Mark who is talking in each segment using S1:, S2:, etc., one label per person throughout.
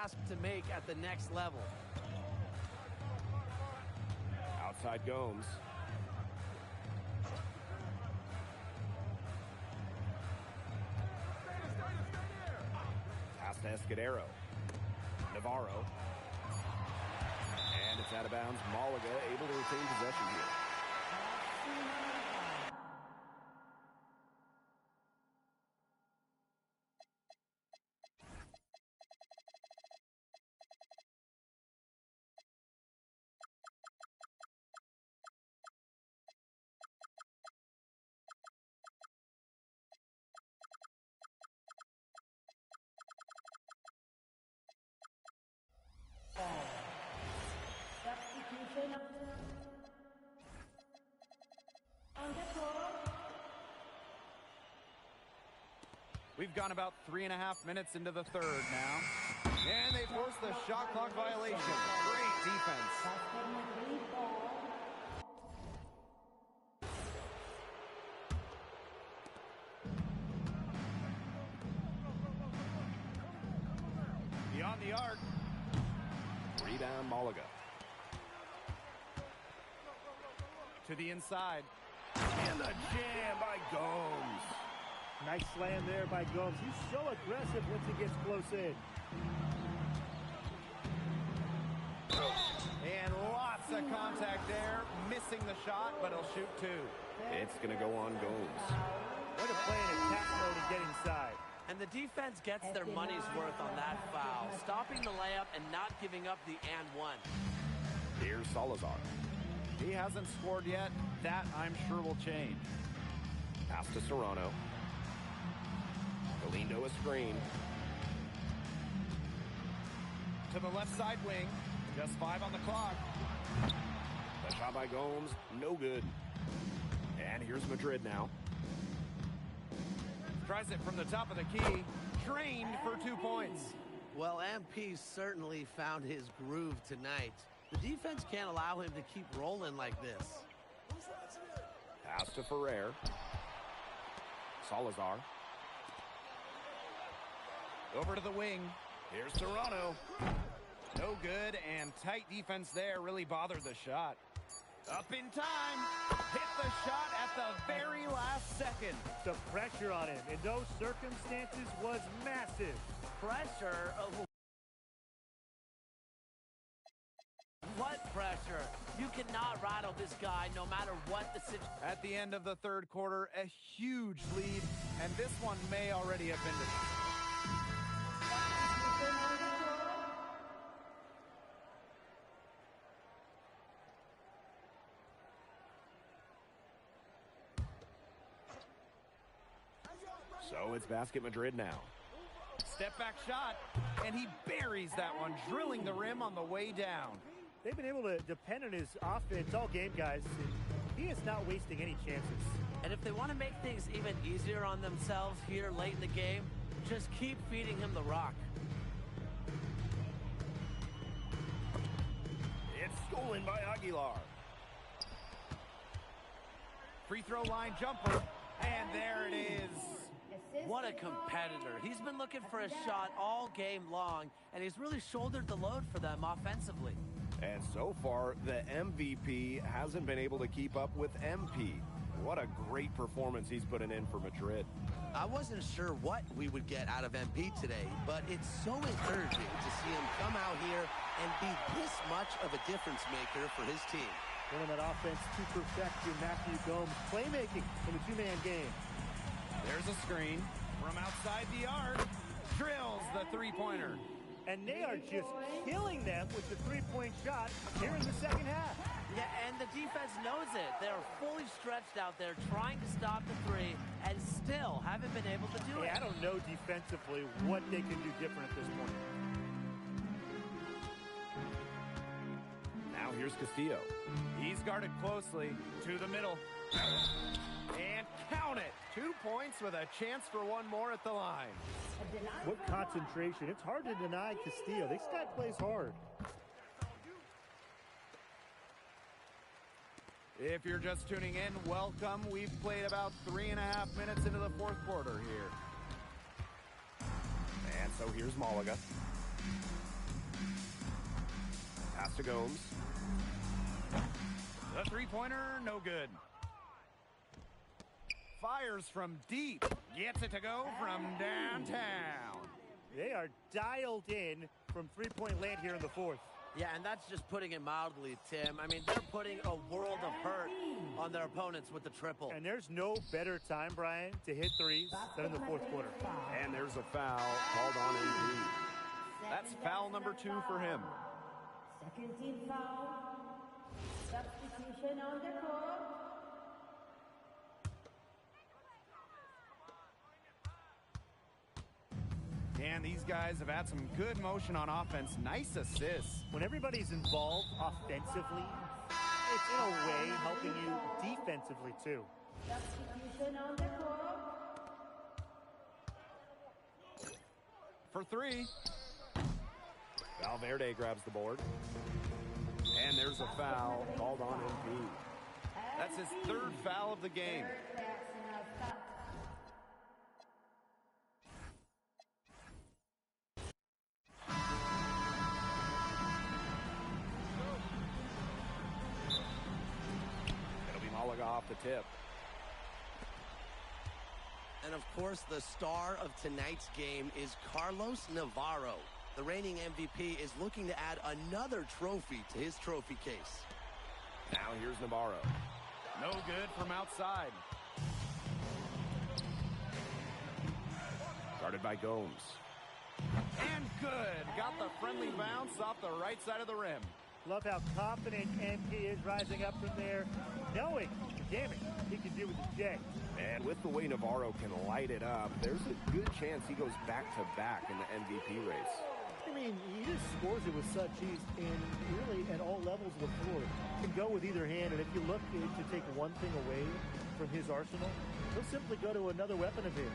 S1: task to make at the next level.
S2: Outside Gomes. Pass to Escudero. Navarro. And it's out of bounds. Malaga able to retain possession here.
S3: We've gone about 3.5 minutes into the third now. And they force the shot clock violation. Great defense. Beyond the arc.
S2: Rebound Malaga.
S3: To the inside. And the jam by Gomes.
S4: Nice slam there by Gomes. He's so aggressive once he gets close in.
S3: And lots of contact there. Missing the shot, but he'll shoot two.
S2: It's going to go on Gomes.
S4: What a play in attack mode to get inside.
S1: And the defense gets their money's worth on that foul, stopping the layup and not giving up the and one.
S2: Here's Salazar.
S3: He hasn't scored yet. That, I'm sure, will change.
S2: Pass to Serrano. Galindo a screen.
S3: To the left side wing. Just 5 on the clock.
S2: The shot by Gomes, no good. And here's Madrid now.
S3: Tries it from the top of the key. Trained for 2 points.
S1: Well, MP certainly found his groove tonight. The defense can't allow him to keep rolling like this.
S2: Pass to Ferrer. Salazar.
S3: Over to the wing. Here's Serrano. No good, and tight defense there really bothered the shot. Up in time. Hit the shot at the very last second.
S4: The pressure on him in those circumstances was massive.
S1: Pressure? What pressure? You cannot rattle this guy no matter what the situation.
S3: At the end of the third quarter, a huge lead, and this one may already have been decided.
S2: So it's Basket Madrid now.
S3: Step back shot, and he buries that one, drilling the rim on the way down.
S4: They've been able to depend on his offense all game, guys. He is not wasting any chances.
S1: And if they want to make things even easier on themselves here late in the game, just keep feeding him the rock.
S2: It's stolen by Aguilar.
S3: Free throw line jumper, and there it is.
S1: What a competitor. He's been looking for a shot all game long, and he's really shouldered the load for them offensively.
S2: And so far, the MVP hasn't been able to keep up with MP. What a great performance he's putting in for Madrid.
S1: I wasn't sure what we would get out of MP today, but it's so encouraging to see him come out here and be this much of a difference maker for his team.
S4: Running that offense to perfection, Matthew Gomes playmaking in the two-man game.
S3: There's a screen from outside the arc. Drills the three-pointer.
S4: And they are just killing them with the three-point shot here in the second half.
S1: Yeah, and the defense knows it. They're fully stretched out there trying to stop the three and still haven't been able to do it.
S4: I don't know defensively what they can do different at this point.
S2: Now here's Castillo.
S3: He's guarded closely to the middle. And count it. 2 points with a chance for one more at the line.
S4: What concentration. It's hard to deny Castillo. This guy plays hard.
S3: If you're just tuning in, welcome. We've played about 3.5 minutes into the fourth quarter here.
S2: And so here's Malaga. to Gomes.
S3: The three-pointer, no good. Fires from deep. Gets it to go from downtown.
S4: They are dialed in from three-point land here in the fourth.
S1: Yeah, and that's just putting it mildly, Tim. I mean, they're putting a world of hurt on their opponents with the triple.
S4: And there's no better time, Brian, to hit threes than in the fourth quarter.
S2: And there's a foul called on MP.
S3: That's foul number 2 for him.
S5: Second team foul. Substitution on the court.
S3: And these guys have had some good motion on offense. Nice assists.
S4: When everybody's involved offensively, it's in a way helping you defensively too.
S5: Substitution on the court.
S3: For 3.
S2: Valverde grabs the board. And there's a foul called on MP.
S3: That's his 3rd foul of the game.
S5: Personal foul.
S2: It'll be Malaga off the tip.
S1: And of course, the star of tonight's game is Carlos Navarro. The reigning MVP is looking to add another trophy to his trophy case.
S2: Now here's Navarro.
S3: No good from outside.
S2: Guarded by Gomes.
S3: And good. Got the friendly bounce off the right side of the rim.
S4: Love how confident MP is rising up from there, knowing the damage he can do with the J.
S2: And with the way Navarro can light it up, there's a good chance he goes back-to-back in the MVP race.
S4: I mean, he just scores it with such ease, and really at all levels of the floor. Can go with either hand, and if you look to take one thing away from his arsenal, he'll simply go to another weapon of his.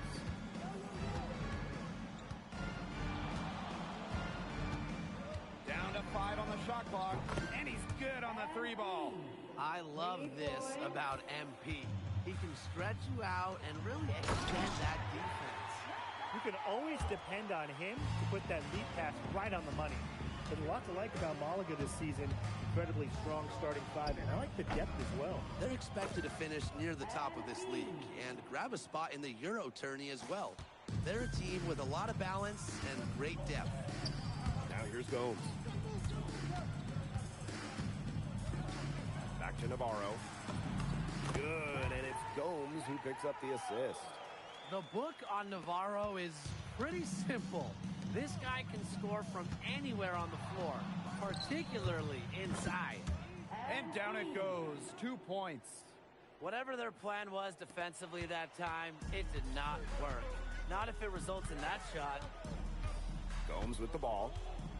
S3: Down to 5 on the shot clock. And he's good on the 3-ball.
S1: I love this about MP. He can stretch you out and really extend that defense.
S4: You can always depend on him to put that lead pass right on the money. But a lot to like about Malaga this season. Incredibly strong starting 5, and I like the depth as well.
S1: They're expected to finish near the top of this league and grab a spot in the Euro tourney as well. They're a team with a lot of balance and great depth.
S2: Now here's Gomes. Back to Navarro. Good, and it's Gomes who picks up the assist.
S1: The book on Navarro is pretty simple. This guy can score from anywhere on the floor, particularly inside.
S3: And down it goes. 2 points.
S1: Whatever their plan was defensively that time, it did not work. Not if it results in that shot.
S2: Gomes with the ball.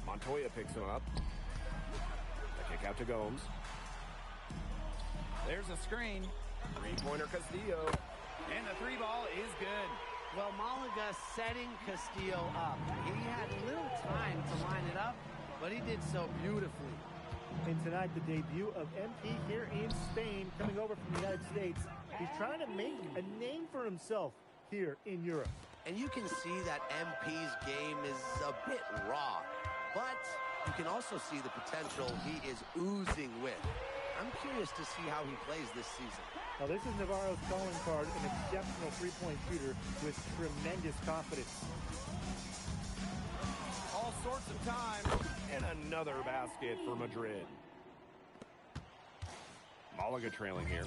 S2: Montoya picks him up. The kick out to Gomes.
S3: There's a screen.
S2: Three-pointer Castillo.
S3: And the 3-ball is good.
S1: Well, Malaga setting Castillo up. He had little time to line it up, but he did so beautifully.
S4: And tonight, the debut of MP here in Spain, coming over from the United States. He's trying to make a name for himself here in Europe.
S1: And you can see that MP's game is a bit raw, but you can also see the potential he is oozing with. I'm curious to see how he plays this season.
S4: Now, this is Navarro's calling card, an exceptional three-point shooter with tremendous confidence.
S3: All sorts of time.
S2: And another basket for Madrid. Malaga trailing here.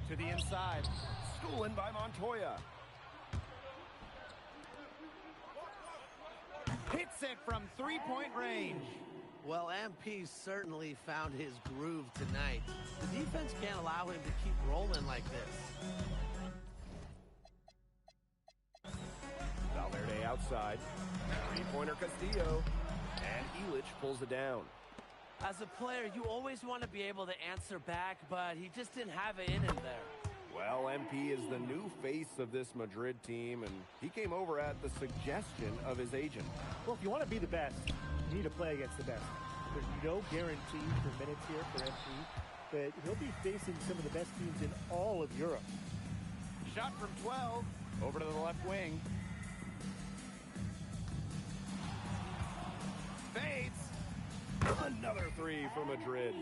S3: To the inside.
S2: Stolen by Montoya.
S3: Hits it from 3-point range.
S1: Well, MP certainly found his groove tonight. The defense can't allow him to keep rolling like this.
S2: Valverde outside. Three-pointer Castillo. And Illich pulls it down.
S1: As a player, you always want to be able to answer back, but he just didn't have it in him there.
S2: Well, MP is the new face of this Madrid team, and he came over at the suggestion of his agent.
S4: Well, if you want to be the best, you need to play against the best. There's no guarantee for minutes here for MP, but he'll be facing some of the best teams in all of Europe.
S3: Shot from 12. Over to the left wing. Fades.
S2: Another three for Madrid.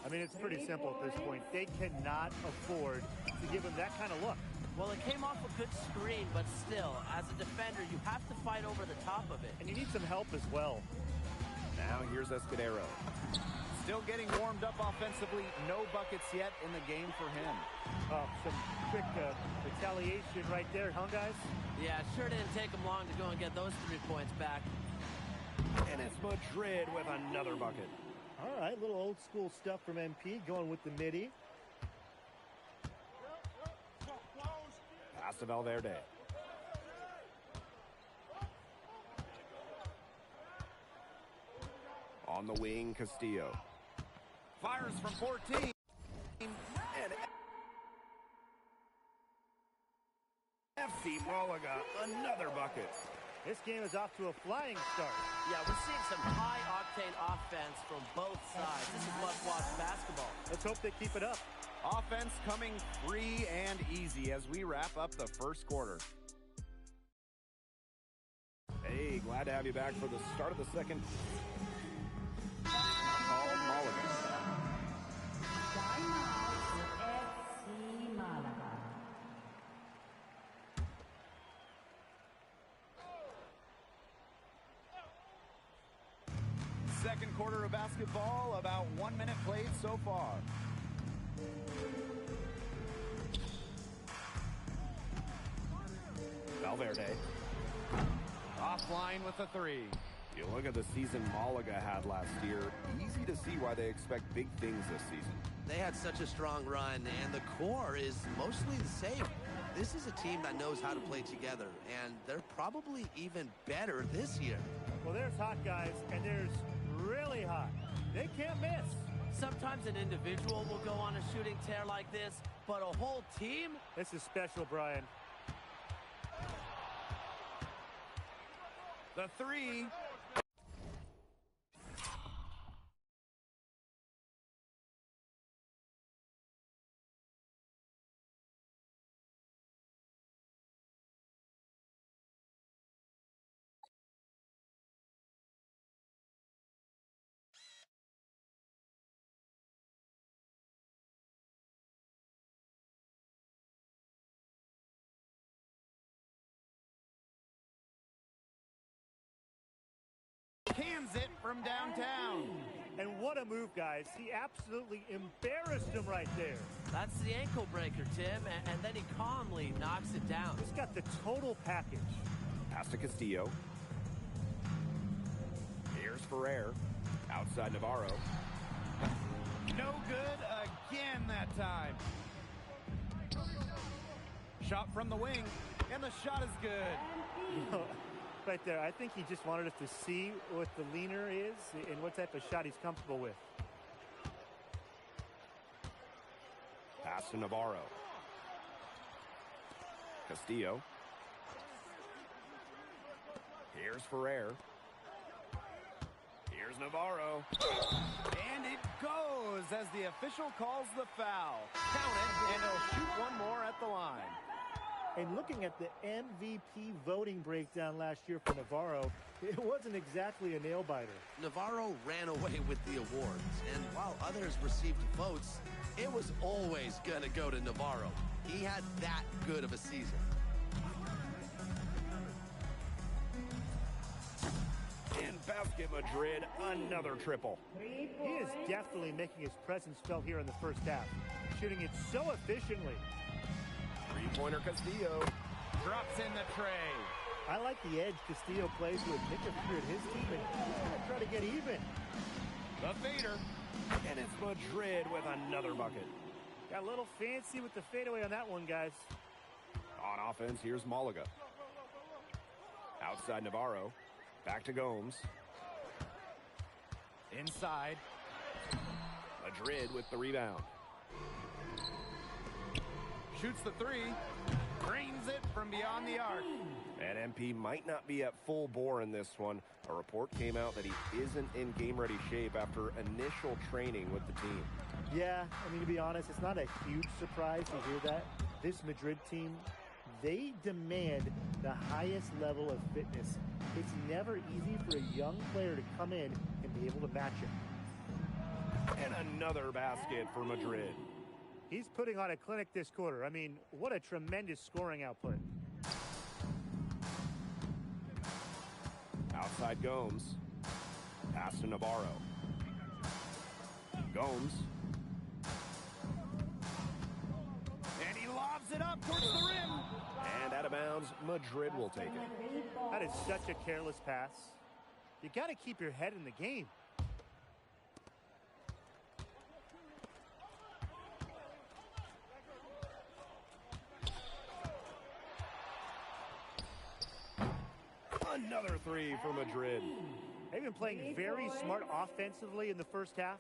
S4: I mean, it's pretty simple at this point. They cannot afford to give him that kind of look.
S6: Well, it came off a good screen, but still, as a defender, you have to fight over the top of it.
S4: And you need some help as well.
S2: Now here's Escudero.
S3: Still getting warmed up offensively. No buckets yet in the game for him.
S4: Some quick retaliation right there, huh, guys?
S6: Yeah, it sure didn't take him long to go and get those 3 points back.
S2: And it's Madrid with another bucket.
S4: All right, little old school stuff from MP, going with the midi.
S2: Pass to Valverde. On the wing, Castillo.
S3: Fires from 14.
S2: And FC Malaga, another bucket.
S4: This game is off to a flying start.
S6: Yeah, we're seeing some high-octane offense from both sides. This is must-watch basketball.
S4: Let's hope they keep it up.
S3: Offense coming free and easy as we wrap up the first quarter.
S2: Hey, glad to have you back for the start of the second. Called Malaga.
S5: FC Malaga.
S3: Second quarter of basketball, about 1 minute played so far.
S2: Valverde.
S3: Offline with a three.
S2: You look at the season Malaga had last year, easy to see why they expect big things this season.
S1: They had such a strong run, and the core is mostly the same. This is a team that knows how to play together, and they're probably even better this year.
S4: Well, there's hot, guys, and there's really hot. They can't miss.
S6: Sometimes an individual will go on a shooting tear like this, but a whole team?
S4: This is special, Brian.
S3: The three. Cans it from downtown.
S4: And what a move, guys. He absolutely embarrassed him right there.
S6: That's the ankle breaker, Tim, and then he calmly knocks it down.
S4: He's got the total package.
S2: Pass to Castillo. Here's Ferrer. Outside Navarro.
S3: No good again that time. Shot from the wing, and the shot is good.
S4: Right there, I think he just wanted us to see what the leaner is and what type of shot he's comfortable with.
S2: Pass to Navarro. Castillo. Here's Ferrer. Here's Navarro.
S3: And it goes as the official calls the foul. Count it, and he'll shoot one more at the line.
S4: And looking at the MVP voting breakdown last year for Navarro, it wasn't exactly a nail-biter.
S1: Navarro ran away with the awards, and while others received votes, it was always going to go to Navarro. He had that good of a season.
S2: In basket Madrid, another triple.
S4: He is definitely making his presence felt here in the first half, shooting it so efficiently.
S2: Three-pointer Castillo.
S3: Drops in the tray.
S4: I like the edge Castillo plays with. Nick appeared his team, and he's going to try to get even.
S3: The fader.
S2: And it's Madrid with another bucket.
S4: Got a little fancy with the fadeaway on that one, guys.
S2: On offense, here's Malaga. Outside Navarro. Back to Gomes.
S3: Inside.
S2: Madrid with the rebound.
S3: Shoots the three. Drains it from beyond the arc.
S2: And MP might not be at full bore in this one. A report came out that he isn't in game-ready shape after initial training with the team.
S4: Yeah, I mean, to be honest, it's not a huge surprise to hear that. This Madrid team, they demand the highest level of fitness. It's never easy for a young player to come in and be able to match it.
S2: And another basket for Madrid.
S4: He's putting on a clinic this quarter. I mean, what a tremendous scoring output.
S2: Outside Gomes. Pass to Navarro. Gomes.
S3: And he lobs it up towards the rim.
S2: And out of bounds, Madrid will take it.
S4: That is such a careless pass. You got to keep your head in the game.
S2: Another three for Madrid.
S4: They've been playing very smart offensively in the first half.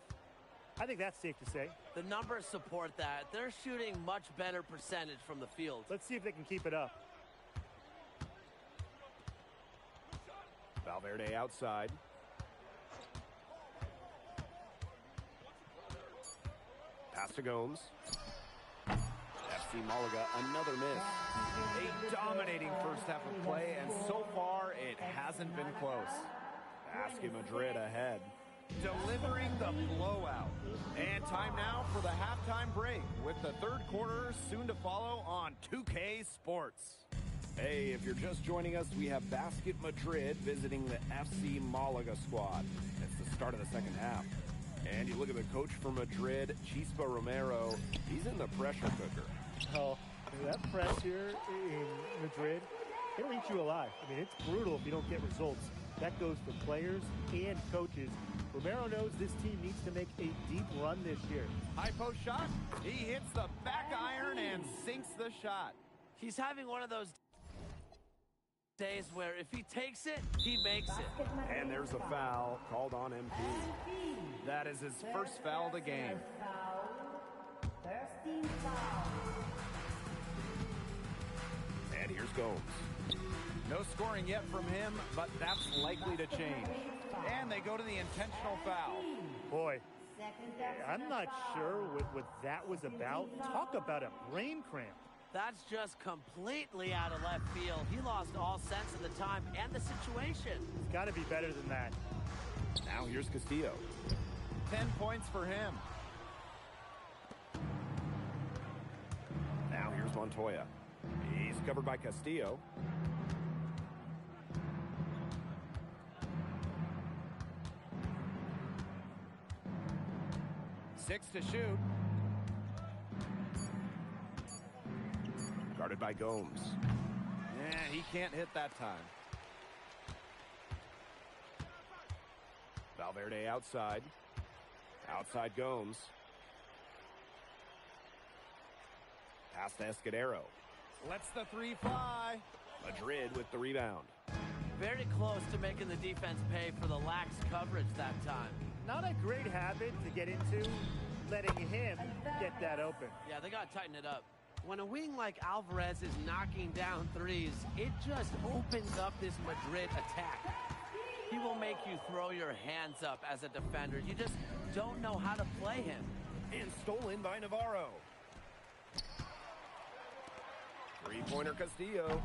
S4: I think that's safe to say.
S6: The numbers support that. They're shooting much better percentage from the field.
S4: Let's see if they can keep it up.
S2: Valverde outside. Pass to Gomes. FC Malaga, another miss.
S3: A dominating first half of play, and so far it hasn't been close.
S2: Basket Madrid ahead.
S3: Delivering the blowout. And time now for the halftime break, with the third quarter soon to follow on 2K Sports.
S2: Hey, if you're just joining us, we have Basket Madrid visiting the FC Malaga squad. It's the start of the second half. And you look at the coach for Madrid, Chispa Romero. He's in the pressure cooker.
S4: Oh, that press here in Madrid, it'll eat you alive. I mean, it's brutal if you don't get results. That goes for players and coaches. Romero knows this team needs to make a deep run this year.
S3: High post shot. He hits the back iron and sinks the shot.
S6: He's having one of those days where if he takes it, he makes it.
S2: And there's a foul called on MP.
S3: That is his first foul of the game.
S5: First team foul.
S2: And here's Gomes.
S3: No scoring yet from him, but that's likely to change. And they go to the intentional foul.
S4: Boy, I'm not sure what that was about. Talk about a brain cramp.
S6: That's just completely out of left field. He lost all sense of the time and the situation.
S4: It's got to be better than that.
S2: Now here's Castillo.
S3: 10 points for him.
S2: Now here's Montoya. He's covered by Castillo.
S3: Six to shoot.
S2: Guarded by Gomes.
S3: Yeah, he can't hit that time.
S2: Valverde outside. Outside Gomes. Pass to Escudero.
S3: Lets the three fly.
S2: Madrid with the rebound.
S6: Very close to making the defense pay for the lax coverage that time.
S4: Not a great habit to get into, letting him get that open.
S6: Yeah, they got to tighten it up. When a wing like Alvarez is knocking down threes, it just opens up this Madrid attack. He will make you throw your hands up as a defender. You just don't know how to play him.
S2: And stolen by Navarro. Three-pointer Castillo.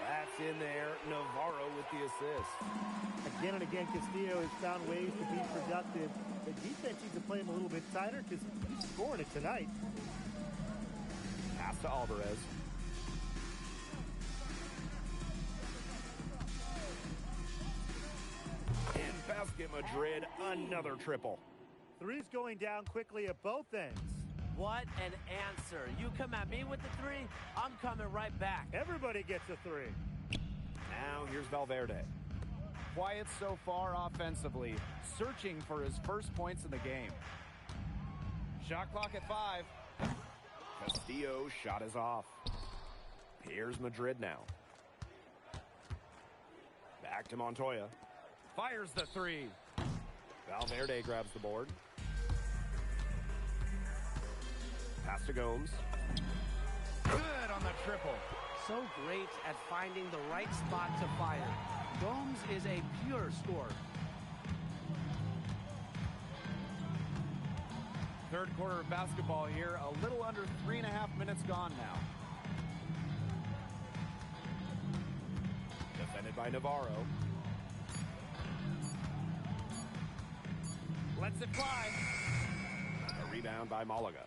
S2: That's in there. Navarro with the assist.
S4: Again and again, Castillo has found ways to be productive. The defense needs to play him a little bit tighter because he's scoring it tonight.
S2: Pass to Alvarez. And Basket Madrid, another triple.
S4: Threes going down quickly at both ends.
S6: What an answer. You come at me with the three, I'm coming right back.
S4: Everybody gets a three.
S2: Now here's Valverde.
S3: Quiet so far offensively, searching for his first points in the game. Shot clock at 5.
S2: Castillo's shot is off. Here's Madrid now. Back to Montoya.
S3: Fires the three.
S2: Valverde grabs the board. Pass to Gomes.
S3: Good on the triple.
S6: So great at finding the right spot to fire. Gomes is a pure scorer.
S3: Third quarter of basketball here. A little under 3.5 minutes gone now.
S2: Defended by Navarro.
S3: Lets it fly.
S2: rebound by Malaga.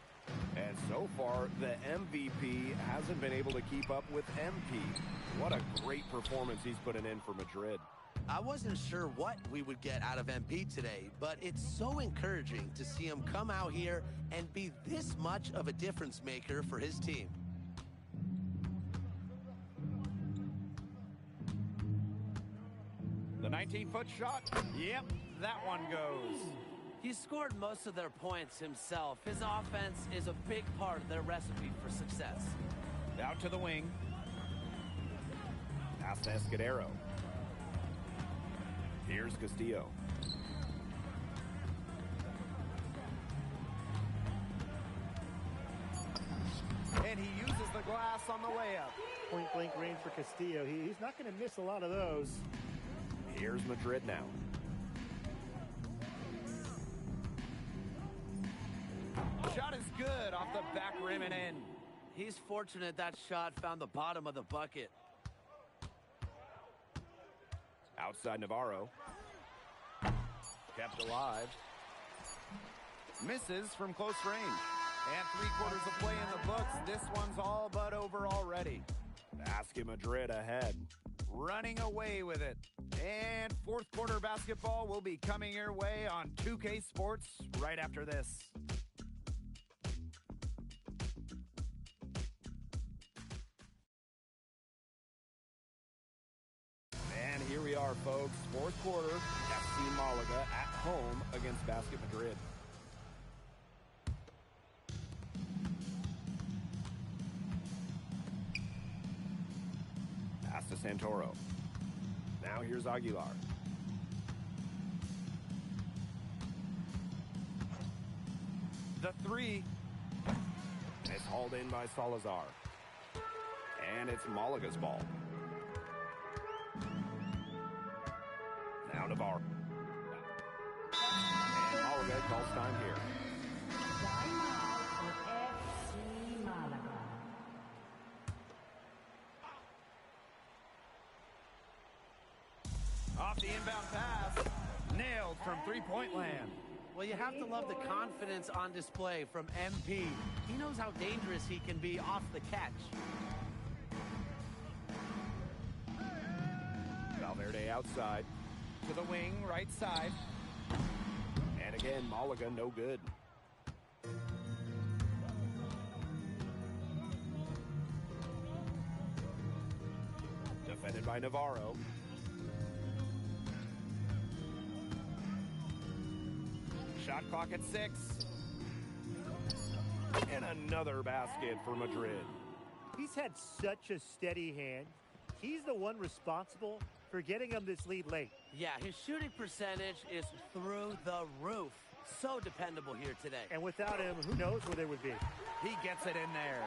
S2: And so far, the MVP hasn't been able to keep up with MP. What a great performance he's putting in for Madrid.
S1: I wasn't sure what we would get out of MP today, but it's so encouraging to see him come out here and be this much of a difference maker for his team.
S3: The 19-foot shot. Yep, that one goes.
S6: He scored most of their points himself. His offense is a big part of their recipe for success.
S3: Out to the wing.
S2: Pass to Escudero. Here's Castillo.
S3: And he uses the glass on the layup.
S4: Point blank range for Castillo. He's not going to miss a lot of those.
S2: Here's Madrid now.
S3: Shot is good off the back rim and in.
S6: He's fortunate that shot found the bottom of the bucket.
S2: Outside Navarro.
S3: Kept alive. Misses from close range. And 3/4 of play in the books. This one's all but over already.
S2: Basket Madrid ahead.
S3: Running away with it. And fourth quarter basketball will be coming your way on 2K Sports right after this.
S2: And here we are, folks. Fourth quarter, FC Malaga at home against Basket Madrid. Pass to Santoro. Now here's Aguilar.
S3: The three.
S2: It's hauled in by Salazar. And it's Malaga's ball. Now Navarro. And Malaga calls time here.
S5: Timeout for FC Malaga.
S3: Off the inbound pass. Nailed from three-point land.
S6: Well, you have to love the confidence on display from MP. He knows how dangerous he can be off the catch.
S2: Valverde outside.
S3: To the wing, right side.
S2: And again, Malaga no good. Defended by Navarro.
S3: Shot clock at 6.
S2: And another basket for Madrid.
S4: He's had such a steady hand. He's the one responsible for getting him this lead late.
S6: Yeah, his shooting percentage is through the roof. So dependable here today.
S4: And without him, who knows where they would be.
S3: He gets it in there.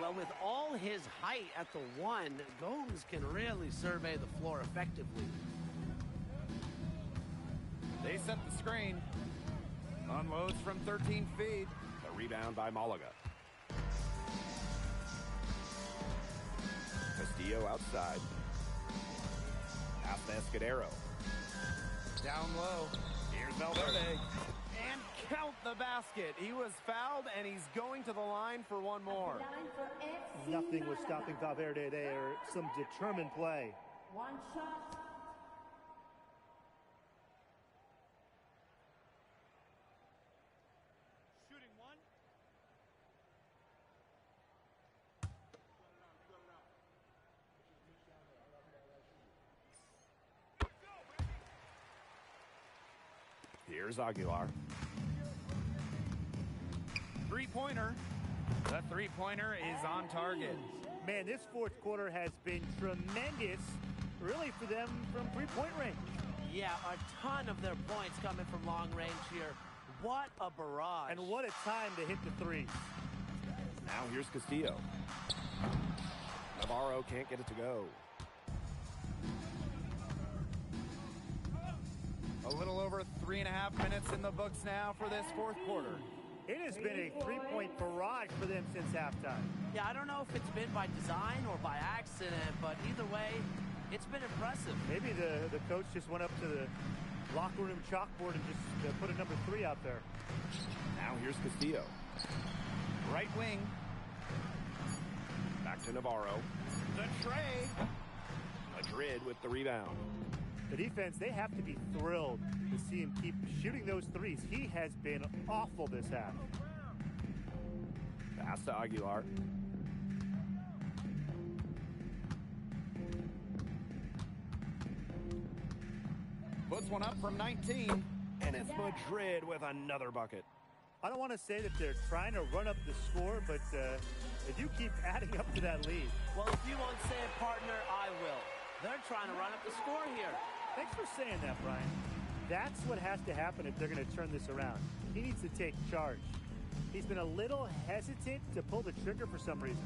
S6: Well, with all his height at the one, Gomes can really survey the floor effectively.
S3: They set the screen. Unloads from 13 feet.
S2: The rebound by Malaga. Castillo outside. Pass to Escudero.
S3: Down low. Here's Valverde. And count the basket. He was fouled, and he's going to the line for one more.
S5: Line for FC
S4: Nothing was
S5: Malaga.
S4: stopping Valverde there. Some determined play.
S5: One shot.
S3: Shooting one.
S2: Here's Aguilar.
S3: Three-pointer. The three-pointer is on target.
S4: Man, this fourth quarter has been tremendous, really, for them from three-point range.
S6: Yeah, a ton of their points coming from long range here. What a barrage.
S4: And what a time to hit the threes.
S2: Now here's Castillo. Navarro can't get it to go.
S3: A little over 3.5 minutes in the books now for this fourth quarter.
S4: It has been a three-point barrage for them since halftime.
S6: Yeah, I don't know if it's been by design or by accident, but either way, it's been impressive.
S4: Maybe the coach just went up to the locker room chalkboard and just put a number 3 out there.
S2: Now here's Castillo.
S3: Right wing.
S2: Back to Navarro.
S3: The tray.
S2: Madrid with the rebound.
S4: The defense, they have to be thrilled to see him keep shooting those threes. He has been awful this half.
S2: Pass to Aguilar.
S3: Puts one up from 19.
S2: And it's Madrid with another bucket.
S4: I don't want to say that they're trying to run up the score, but if you keep adding up to that lead.
S6: Well, if you won't say it, partner, I will. They're trying to run up the score here.
S4: Thanks for saying that, Brian. That's what has to happen if they're going to turn this around. He needs to take charge. He's been a little hesitant to pull the trigger for some reason.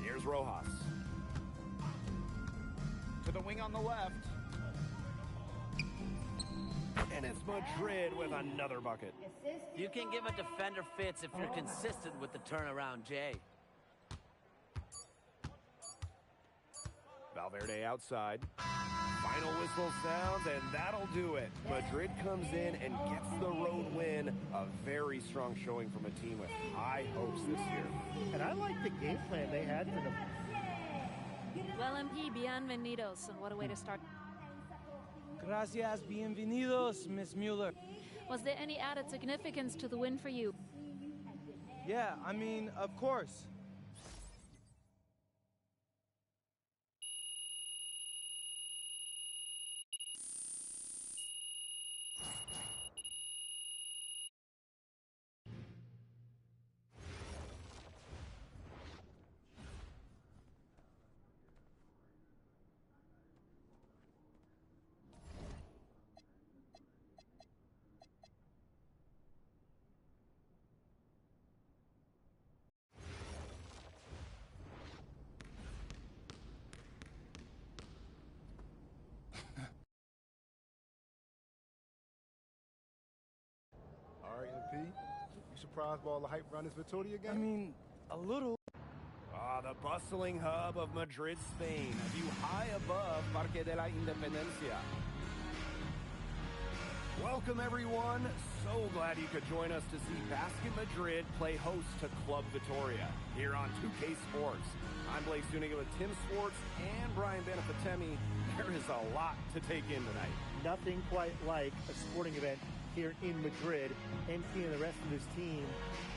S2: Here's Rojas.
S3: To the wing on the left.
S2: And it's Madrid with another bucket.
S6: You can give a defender fits if you're consistent with the turnaround, Jay.
S2: Valverde outside. Final whistle sounds, and that'll do it. Madrid comes in and gets the road win. A very strong showing from a team with high hopes this year.
S4: And I like the game plan they had for them.
S7: Well, MP, bienvenidos, and what a way to start.
S8: Gracias, bienvenidos, Miss Mueller.
S7: Was there any added significance to the win for you?
S8: Yeah, I mean, of course.
S9: All right, MP. You surprised by all the hype around this Vitoria game?
S8: I mean, a little.
S2: The bustling hub of Madrid, Spain. A view high above Parque de la Independencia. Welcome, everyone. So glad you could join us to see Basket Madrid play host to Club Vitoria here on 2K Sports. I'm Blake Zuniga with Tim Sports and Brian Benefatemi. There is a lot to take in tonight.
S4: Nothing quite like a sporting event here in Madrid. MP and the rest of his team,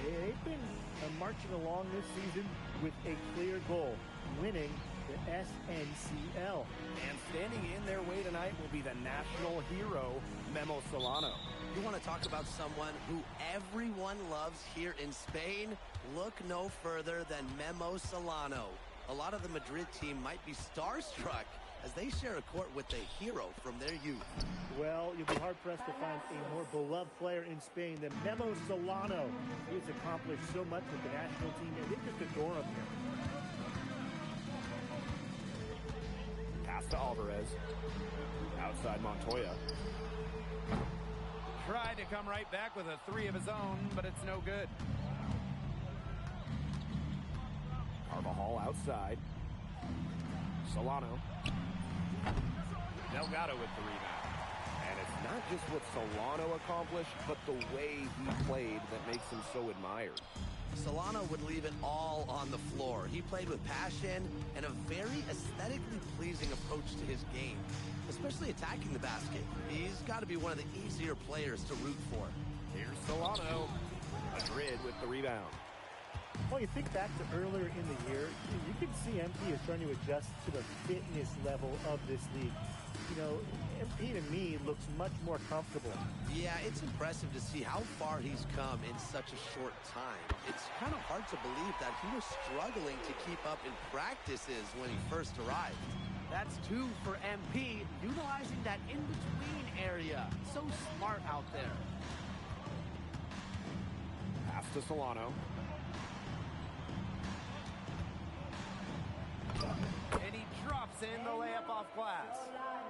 S4: they've been marching along this season with a clear goal, winning the SNCL.
S2: And standing in their way tonight will be the national hero, Memo Solano.
S1: You want to talk about someone who everyone loves here in Spain? Look no further than Memo Solano. A lot of the Madrid team might be starstruck as they share a court with a hero from their youth.
S4: Well, you'll be hard-pressed to find a more beloved player in Spain than Memo Solano. He has accomplished so much with the national team, and they just adore him here.
S2: Pass to Alvarez. Outside Montoya.
S3: Tried to come right back with a 3 of his own, but it's no good.
S2: Carvajal outside. Solano. Delgado with the rebound. And it's not just what Solano accomplished, but the way he played that makes him so admired.
S1: Solano would leave it all on the floor. He played with passion and a very aesthetically pleasing approach to his game, especially attacking the basket. He's got to be one of the easier players to root for.
S2: Here's Solano. Madrid with the rebound.
S4: Well, you think back to earlier in the year, you can see MP is trying to adjust to the fitness level of this league. You know, MP to me looks much more comfortable.
S1: Yeah, it's impressive to see how far he's come in such a short time. It's kind of hard to believe that he was struggling to keep up in practices when he first arrived.
S6: That's 2 for MP, utilizing that in-between area. So smart out there.
S2: Pass to Solano.
S3: And he drops in the layup off glass.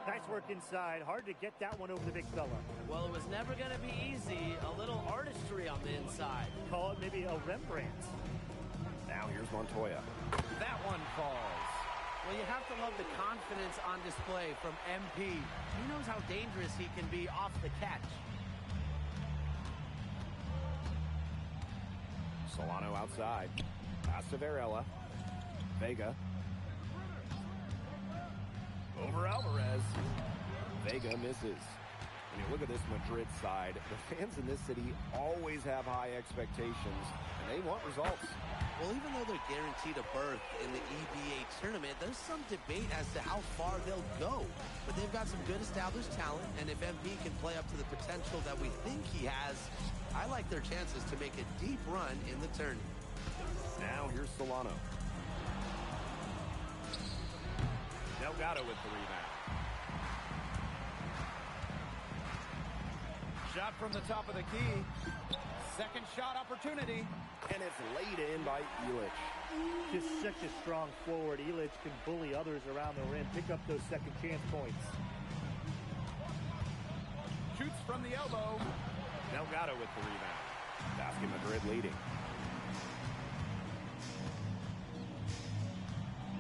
S4: Nice work inside. Hard to get that one over the big fella.
S6: Well, it was never going to be easy. A little artistry on the inside.
S4: Call it maybe a Rembrandt.
S2: Now here's Montoya.
S3: That one falls.
S6: Well, you have to love the confidence on display from MP. He knows how dangerous he can be off the catch.
S2: Solano outside. Pass to Varela. Vega. Over Alvarez. Vega misses. When you look at this Madrid side, the fans in this city always have high expectations, and they want results.
S1: Well, even though they're guaranteed a berth in the EBA tournament, there's some debate as to how far they'll go. But they've got some good established talent, and if MP can play up to the potential that we think he has, I like their chances to make a deep run in the tournament.
S2: Now here's Solano. Delgado with the rebound.
S3: Shot from the top of the key. Second shot opportunity.
S2: And it's laid in by Illich.
S4: Just such a strong forward. Illich can bully others around the rim, pick up those second chance points.
S3: Shoots from the elbow.
S2: Delgado with the rebound. Basket Madrid leading.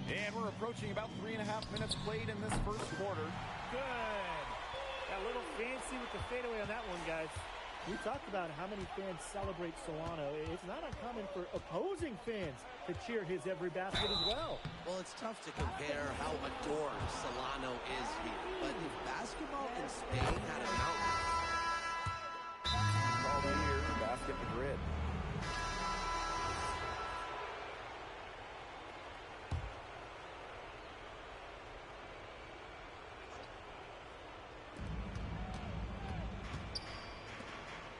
S3: And we're approaching about 3.5 minutes played in this first quarter. Good.
S4: A little fancy with the fadeaway on that one, guys. We talked about how many fans celebrate Solano. It's not uncommon for opposing fans to cheer his every basket as well.
S1: Well, it's tough to compare how adored Solano is here. But if basketball in Spain had a mountain...
S2: All year, Basket Madrid.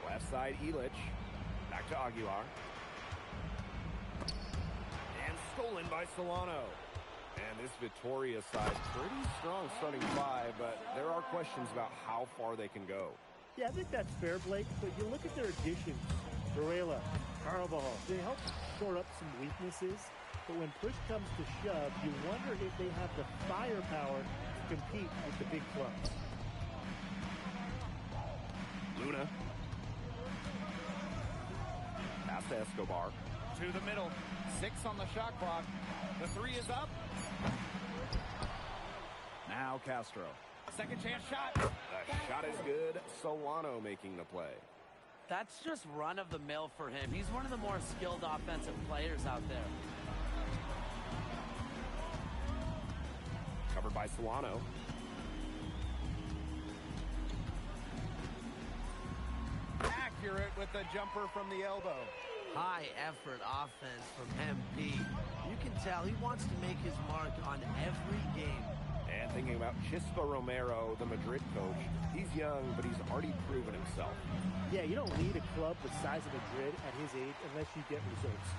S2: Left side, Illich. Back to Aguilar. And stolen by Solano. And this Vitoria side, pretty strong starting five, but there are questions about how far they can go.
S4: Yeah, I think that's fair, Blake, but you look at their additions. Varela, Carvajal, they help shore up some weaknesses, but when push comes to shove, you wonder if they have the firepower to compete with the big clubs.
S2: Luna. Pass to Escobar.
S3: To the middle. 6 on the shot clock. The 3 is up. Now Castro. Second chance shot.
S2: The shot is good. Solano making the play.
S6: That's just run-of-the-mill for him. He's one of the more skilled offensive players out there.
S2: Covered by Solano.
S3: Accurate with the jumper from the elbow.
S1: High effort offense from MP. You can tell he wants to make his mark on every game.
S2: And thinking about Chispa Romero, the Madrid coach, he's young, but he's already proven himself.
S4: Yeah, you don't need a club the size of Madrid at his age unless you get results.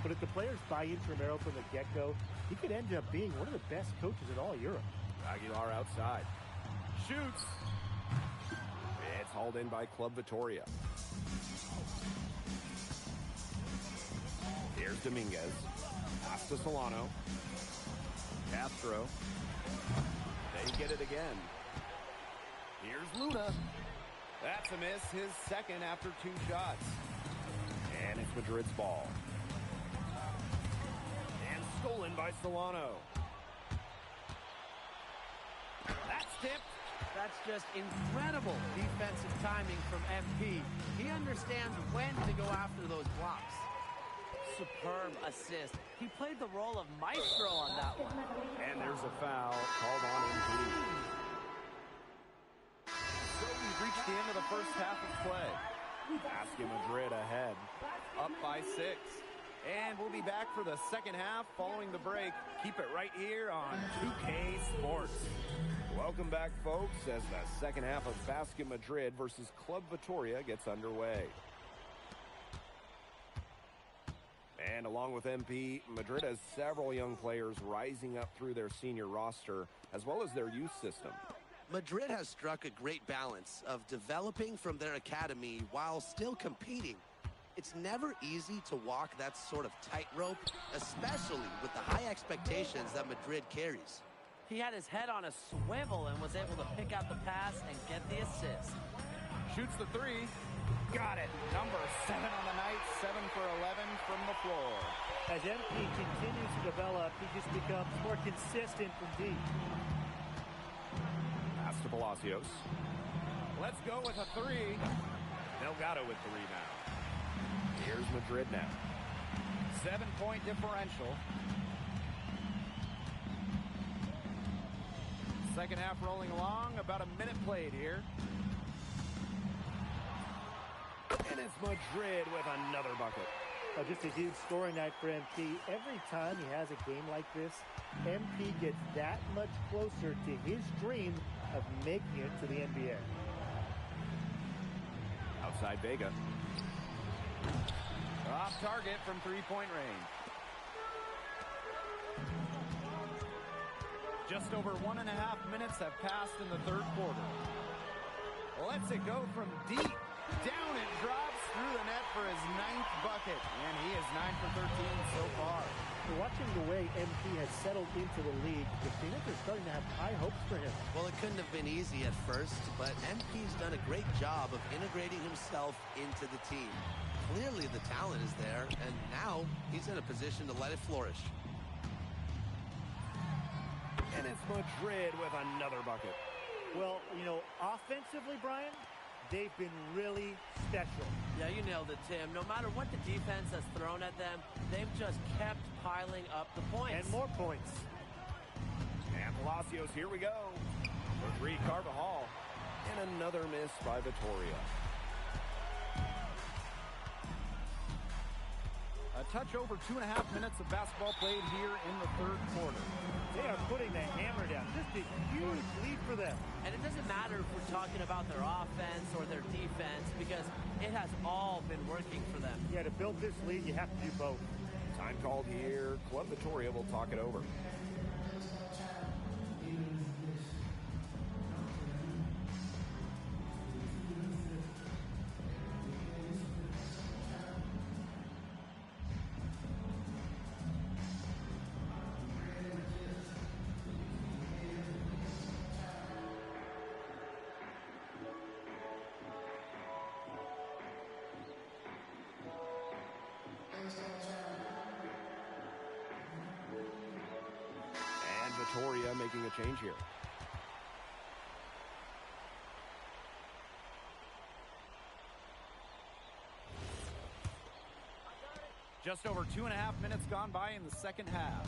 S4: But if the players buy into Romero from the get-go, he could end up being one of the best coaches in all Europe.
S2: Aguilar outside.
S3: Shoots.
S2: It's hauled in by Club Vitoria. Here's Dominguez. Pass to Solano. Castro. They get it again.
S3: Here's Luna. That's a miss, his second after 2 shots.
S2: And it's Madrid's ball. And stolen by Solano.
S3: That's tipped.
S6: That's just incredible defensive timing from MP. He understands when to go after those blocks. Superb assist. He played the role of maestro on that one.
S2: And there's a foul called on MP.
S3: So we've reached the end of the first half of play.
S2: Basket Madrid ahead.
S3: Up by 6. And we'll be back for the second half following the break. Keep it right here on 2K Sports.
S2: Welcome back, folks, as the second half of Basket Madrid versus Club Vitoria gets underway. And along with MP, Madrid has several young players rising up through their senior roster, as well as their youth system.
S1: Madrid has struck a great balance of developing from their academy while still competing. It's never easy to walk that sort of tightrope, especially with the high expectations that Madrid carries.
S6: He had his head on a swivel and was able to pick out the pass and get the assist.
S3: Shoots the three. Got it. Number 7 on the night. 7 for 11 from the floor.
S4: As MP continues to develop, he just becomes more consistent from deep.
S2: Pass to Palacios.
S3: Let's go with a three.
S2: Delgado with the rebound. Here's Madrid now.
S3: 7-point differential. Second half rolling along. About a minute played here.
S2: And it's Madrid with another bucket.
S4: Just a huge scoring night for MP. Every time he has a game like this, MP gets that much closer to his dream of making it to the NBA.
S2: Outside Vega.
S3: Off target from three-point range. Just over 1.5 minutes have passed in the third quarter. Lets it go from deep. Down it drops through the net for his 9th bucket. And he is 9 for 13 so far.
S4: Watching the way MP has settled into the league, the Phoenix are starting to have high hopes for him.
S1: Well, it couldn't have been easy at first, but MP's done a great job of integrating himself into the team. Clearly the talent is there, and now he's in a position to let it flourish.
S2: And it's Madrid with another bucket.
S4: Well, you know, offensively, Brian, they've been really special.
S6: Yeah, you nailed it, Tim. No matter what the defense has thrown at them, they've just kept piling up the points.
S4: And more points.
S2: And Palacios, here we go. For three, Carvajal. And another miss by Vitoria.
S3: A touch over 2.5 minutes of basketball played here in the third quarter.
S4: They are putting the hammer down. Just a huge lead for them.
S6: And it doesn't matter if we're talking about their offense or their defense, because it has all been working for them.
S4: Yeah, to build this lead, you have to do both.
S2: Time called here. Club Vitoria will talk it over. Vitoria making a change here.
S3: Just over 2.5 minutes gone by in the second half.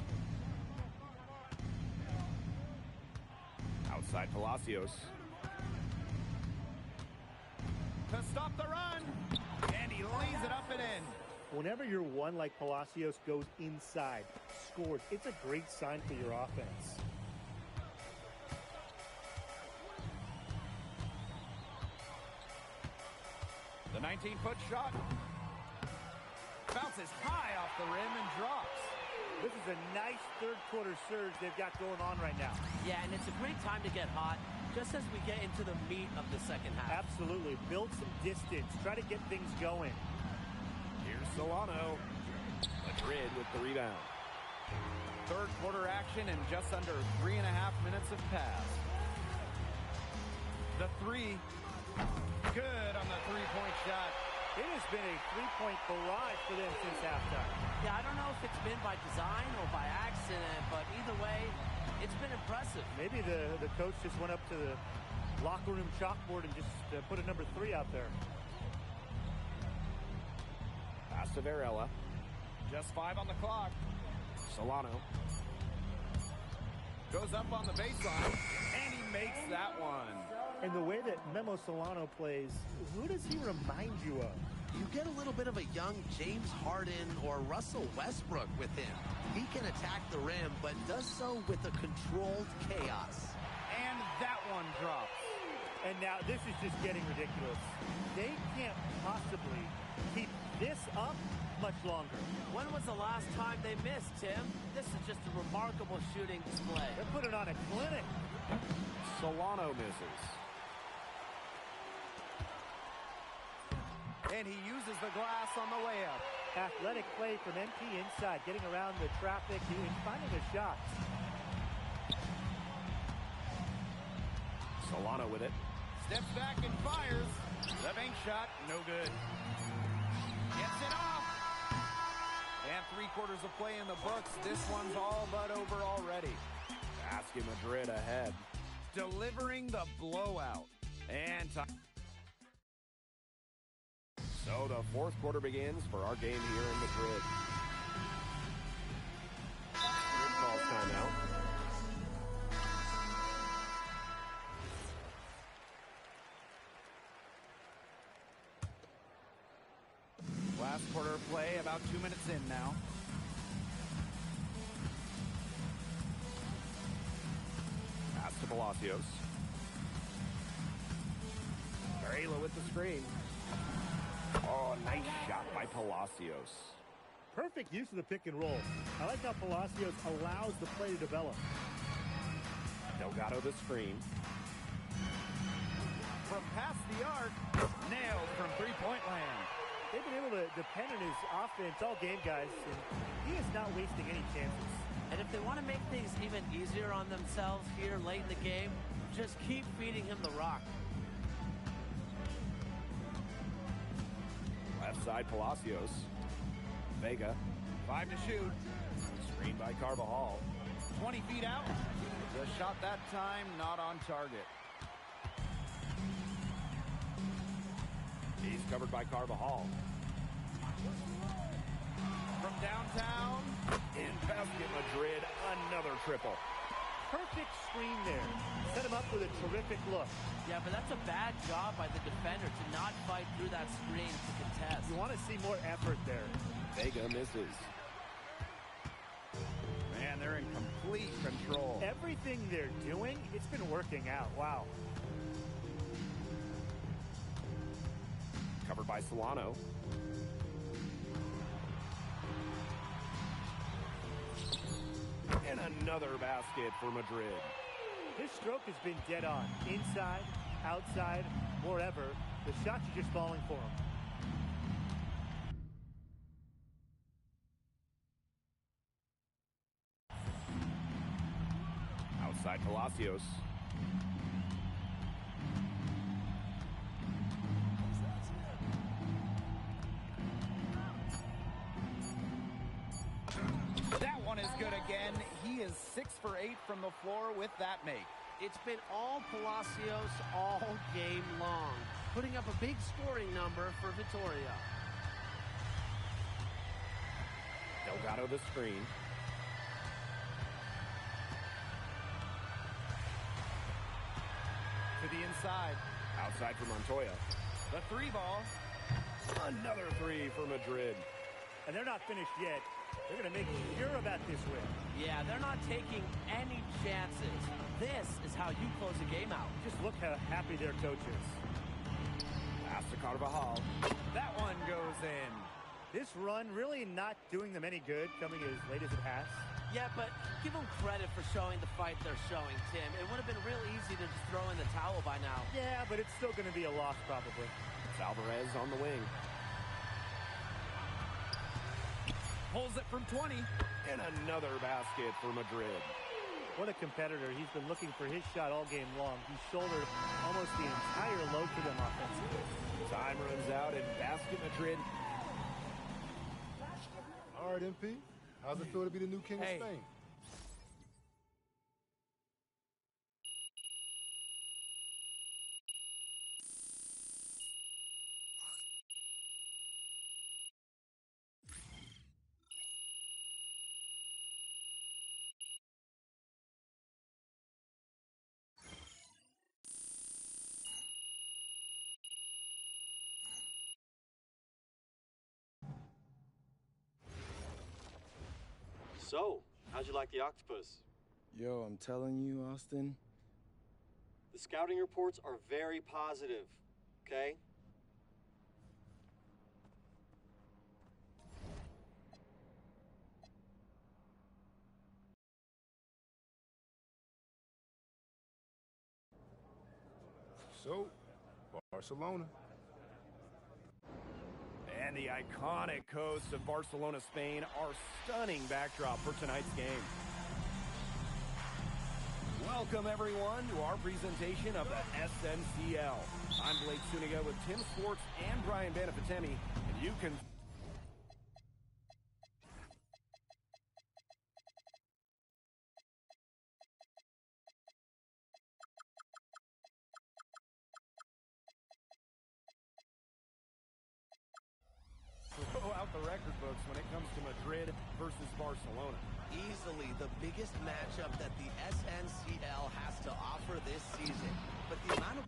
S2: Outside Palacios.
S3: To stop the run. And he lays it up and in.
S4: Whenever your one like Palacios goes inside, scores, it's a great sign for your offense.
S3: The 19-foot shot bounces high off the rim and drops.
S4: This is a nice third-quarter surge they've got going on right now.
S6: Yeah, and it's a great time to get hot, just as we get into the meat of the second half.
S4: Absolutely. Build some distance. Try to get things going.
S2: Here's Solano. Madrid with the rebound.
S3: Third quarter action and just under 3.5 minutes have passed. The three. Good on the three-point shot.
S4: It has been a three-point barrage for them since halftime.
S6: Yeah, I don't know if it's been by design or by accident, but either way, it's been impressive.
S4: Maybe the coach just went up to the locker room chalkboard and just put a number 3 out there.
S2: Pass to Varela.
S3: Just 5 on the clock.
S2: Solano.
S3: Goes up on the baseline, and he makes that one.
S4: And the way that Memo Solano plays, who does he remind you of?
S1: You get a little bit of a young James Harden or Russell Westbrook with him. He can attack the rim, but does so with a controlled chaos.
S3: And that one drops.
S4: And now this is just getting ridiculous. They can't possibly keep this up much longer.
S6: When was the last time they missed, Tim? This is just a remarkable shooting display.
S4: They're putting on a clinic.
S2: Solano misses.
S3: And he uses the glass on the layup.
S4: Athletic play from MP inside, getting around the traffic and finding a shot.
S2: Solano with it.
S3: Steps back and fires. shot, no good. Gets it off. And 3/4 of play in the books. This one's all but over already.
S2: Basket Madrid ahead.
S3: Delivering the blowout. And time.
S2: So the fourth quarter begins for our game here in Madrid. Madrid calls timeout.
S3: Last quarter of play, about 2 minutes in now.
S2: Pass to Palacios. Varela with the screen. Oh, nice shot by Palacios.
S4: Perfect use of the pick and roll. I like how Palacios allows the play to develop.
S2: Delgado the screen.
S3: From past the arc, nailed from three-point land.
S4: They've been able to depend on his offense all game, guys, and he is not wasting any chances.
S6: And if they want to make things even easier on themselves here late in the game, just keep feeding him the rock.
S2: Left side Palacios. Vega.
S3: 5 to shoot.
S2: Screened by Carvajal.
S3: 20 feet out. The shot that time not on target.
S2: He's covered by Carvajal.
S3: From downtown.
S2: In basket Madrid, another triple.
S4: Perfect screen there. Set him up with a terrific look.
S6: Yeah, but that's a bad job by the defender to not fight through that screen to contest.
S4: You want to see more effort there.
S2: Vega misses.
S3: Man, they're in complete control.
S4: Everything they're doing, it's been working out. Wow.
S2: Covered by Solano. And another basket for Madrid.
S4: His stroke has been dead on. Inside, outside, wherever. The shots are just falling for him.
S2: Outside Palacios.
S3: That one is good again. He is 6 for 8 from the floor with that make.
S6: It's been all Palacios all game long, putting up a big scoring number for Vitoria.
S2: Delgado the screen.
S3: To the inside.
S2: Outside for Montoya.
S3: The 3-ball.
S2: Another 3 for Madrid.
S4: And they're not finished yet. They're going to make sure about this win.
S6: Yeah, they're not taking any chances. This is how you close a game out.
S4: Just look how happy their coach is.
S2: Pass to Carvajal.
S3: That one goes in.
S4: This run really not doing them any good, coming as late as it has.
S6: Yeah, but give them credit for showing the fight they're showing, Tim. It would have been real easy to just throw in the towel by now.
S4: Yeah, but it's still going to be a loss, probably.
S2: It's Alvarez on the wing.
S3: Pulls it from 20.
S2: And another basket for Madrid.
S4: What a competitor. He's been looking for his shot all game long. He shouldered almost the entire load for them offensively.
S2: Time runs out and basket Madrid.
S9: All right, MP. How's it feel to be the new king of Spain?
S10: So, how'd you like the octopus?
S8: Yo, I'm telling you, Austin.
S10: The scouting reports are very positive, okay?
S9: So, Barcelona.
S2: And the iconic coast of Barcelona, Spain, our stunning backdrop for tonight's game. Welcome, everyone, to our presentation of the SNCL. I'm Blake Suniga with Tim Sports and Brian Banafitemi, and you can... throw out the record books when it comes to Madrid versus Barcelona.
S1: Easily the biggest matchup that the SNCL has to offer this season. But the amount of...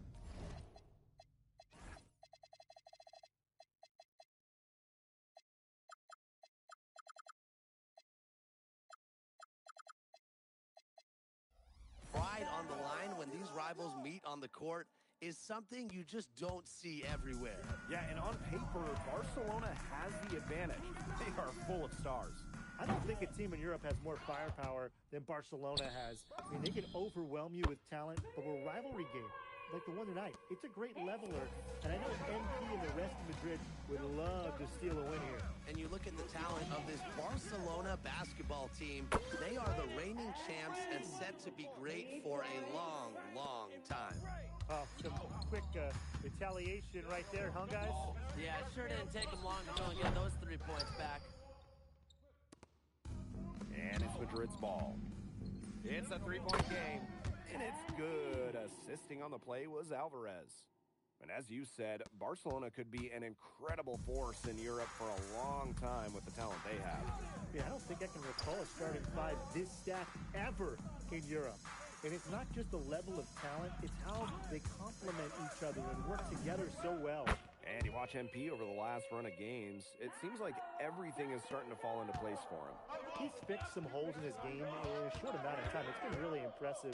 S1: pride on the line when these rivals meet on the court is something you just don't see everywhere.
S2: Yeah, and on paper, Barcelona has the advantage. They are full of stars.
S4: I don't think a team in Europe has more firepower than Barcelona has. I mean, they can overwhelm you with talent, but we're a rivalry game, like the one tonight. It's a great leveler, and I know MP and the rest of Madrid would love to steal a win here.
S1: And you look at the talent of this Barcelona basketball team, they are the reigning champs and set to be great for a long, long time.
S4: Oh, some quick retaliation right there, huh, guys?
S6: Yeah, it sure didn't take them long to go and get those 3 points back.
S2: And it's Madrid's ball. It's a three-point game, and it's good. Assisting on the play was Alvarez. And as you said, Barcelona could be an incredible force in Europe for a long time with the talent they have.
S4: Yeah, I don't think I can recall a starting five this stacked ever in Europe. And it's not just the level of talent, it's how they complement each other and work together so well.
S2: And you watch MP over the last run of games, it seems like everything is starting to fall into place for him.
S4: He's fixed some holes in his game in a short amount of time. It's been really impressive.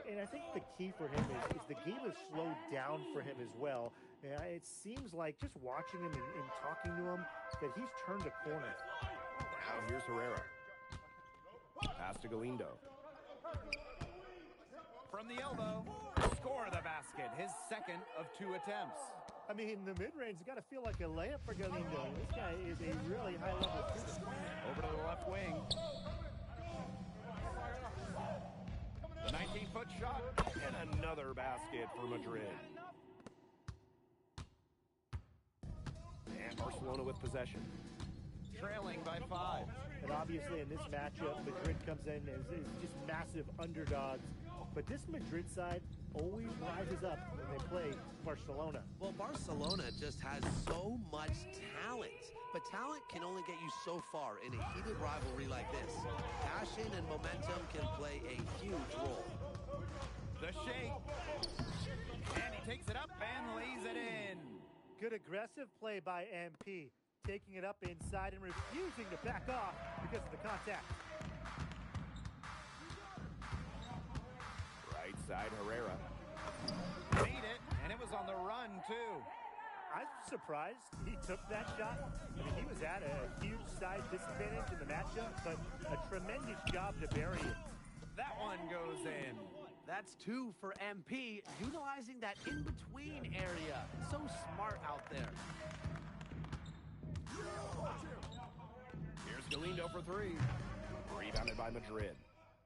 S4: And I think the key for him is the game has slowed down for him as well. It seems like just watching him and talking to him that he's turned a corner.
S2: Now here's Herrera. Pass to Galindo.
S3: From the elbow, score the basket, his second of 2 attempts.
S4: I mean, the mid-range has got to feel like a layup for Galindo. This guy is a really high-level shooter.
S3: Over to the left wing. The 19-foot shot.
S2: And another basket for Madrid. And Barcelona with possession.
S3: Trailing by 5.
S4: And obviously in this matchup, Madrid comes in as just massive underdogs. But this Madrid side always rises up when they play Barcelona.
S1: Well, Barcelona just has so much talent. But talent can only get you so far in a heated rivalry like this. Passion and momentum can play a huge role.
S3: The shake. And he takes it up and lays it in.
S4: Good aggressive play by MP. Taking it up inside and refusing to back off because of the contact.
S2: Right side, Herrera.
S3: Made it, and it was on the run, too.
S4: I'm surprised he took that shot. I mean, he was at a huge size disadvantage in the matchup, but a tremendous job to bury it.
S3: That one goes in.
S6: That's 2 for MP, utilizing that in-between area. So smart out there.
S2: Here's Galindo for 3. Rebounded by Madrid.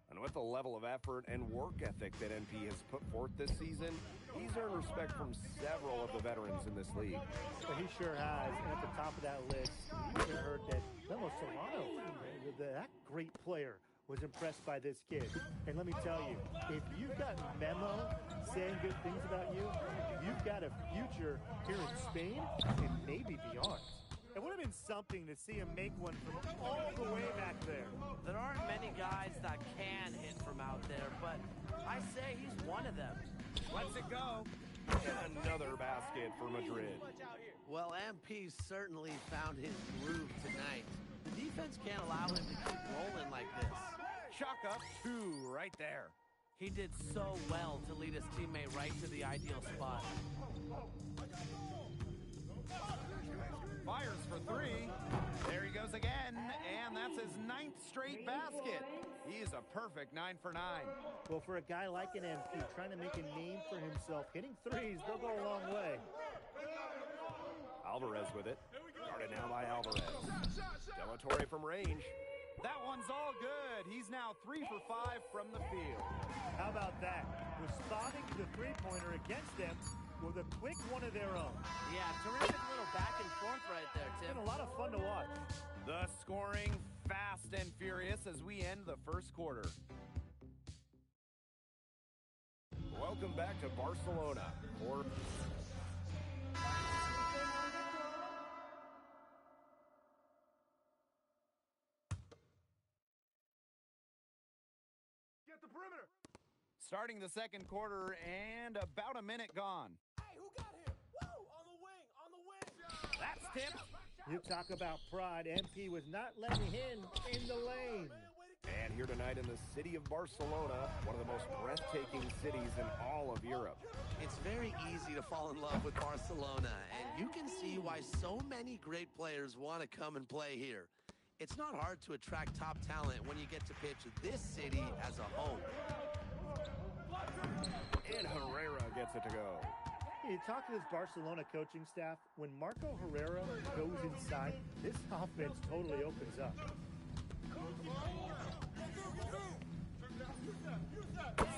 S2: And with the level of effort and work ethic that MP has put forth this season, he's earned respect from several of the veterans in this league.
S4: Well, he sure has. And at the top of that list, you even heard that Memo Solano, that great player, was impressed by this kid. And let me tell you, if you've got Memo saying good things about you, you've got a future here in Spain and maybe beyond. It would have been something to see him make one from all the way back there.
S6: There aren't many guys that can hit from out there, but I say he's one of them.
S3: Lets it go.
S2: And another basket for Madrid.
S1: Well, MP certainly found his groove tonight. The defense can't allow him to keep rolling like this.
S3: Chalk up 2 right there.
S6: He did so well to lead his teammate right to the ideal spot.
S3: Fires for 3. There he goes again, and that's his 9th straight basket. He is a perfect 9 for 9.
S4: Well, for a guy like an MP trying to make a name for himself, hitting threes, they'll go a long way.
S2: Alvarez with it. Guarded now by Alvarez. Della Torre from range.
S3: That one's all good. He's now 3 for 5 from the field.
S4: How about that? Responding to the three-pointer against them with a quick one of their own.
S6: Yeah, terrific little back and forth right there, Tim.
S4: Been a lot of fun to watch.
S3: The scoring fast and furious as we end the first quarter.
S2: Welcome back to Barcelona.
S9: Get the perimeter.
S3: Starting the second quarter and about a minute gone.
S9: Hey, who got him? Woo! On the wing, on the wing.
S3: That's tipped.
S4: You talk about pride. MP was not letting him in the lane.
S2: And here tonight in the city of Barcelona, one of the most breathtaking cities in all of Europe.
S1: It's very easy to fall in love with Barcelona, and you can see why so many great players want to come and play here. It's not hard to attract top talent when you get to pitch this city as a home.
S2: And Herrera gets it to go.
S4: You talk to this Barcelona coaching staff, when Marco Herrera goes inside, this offense totally opens up.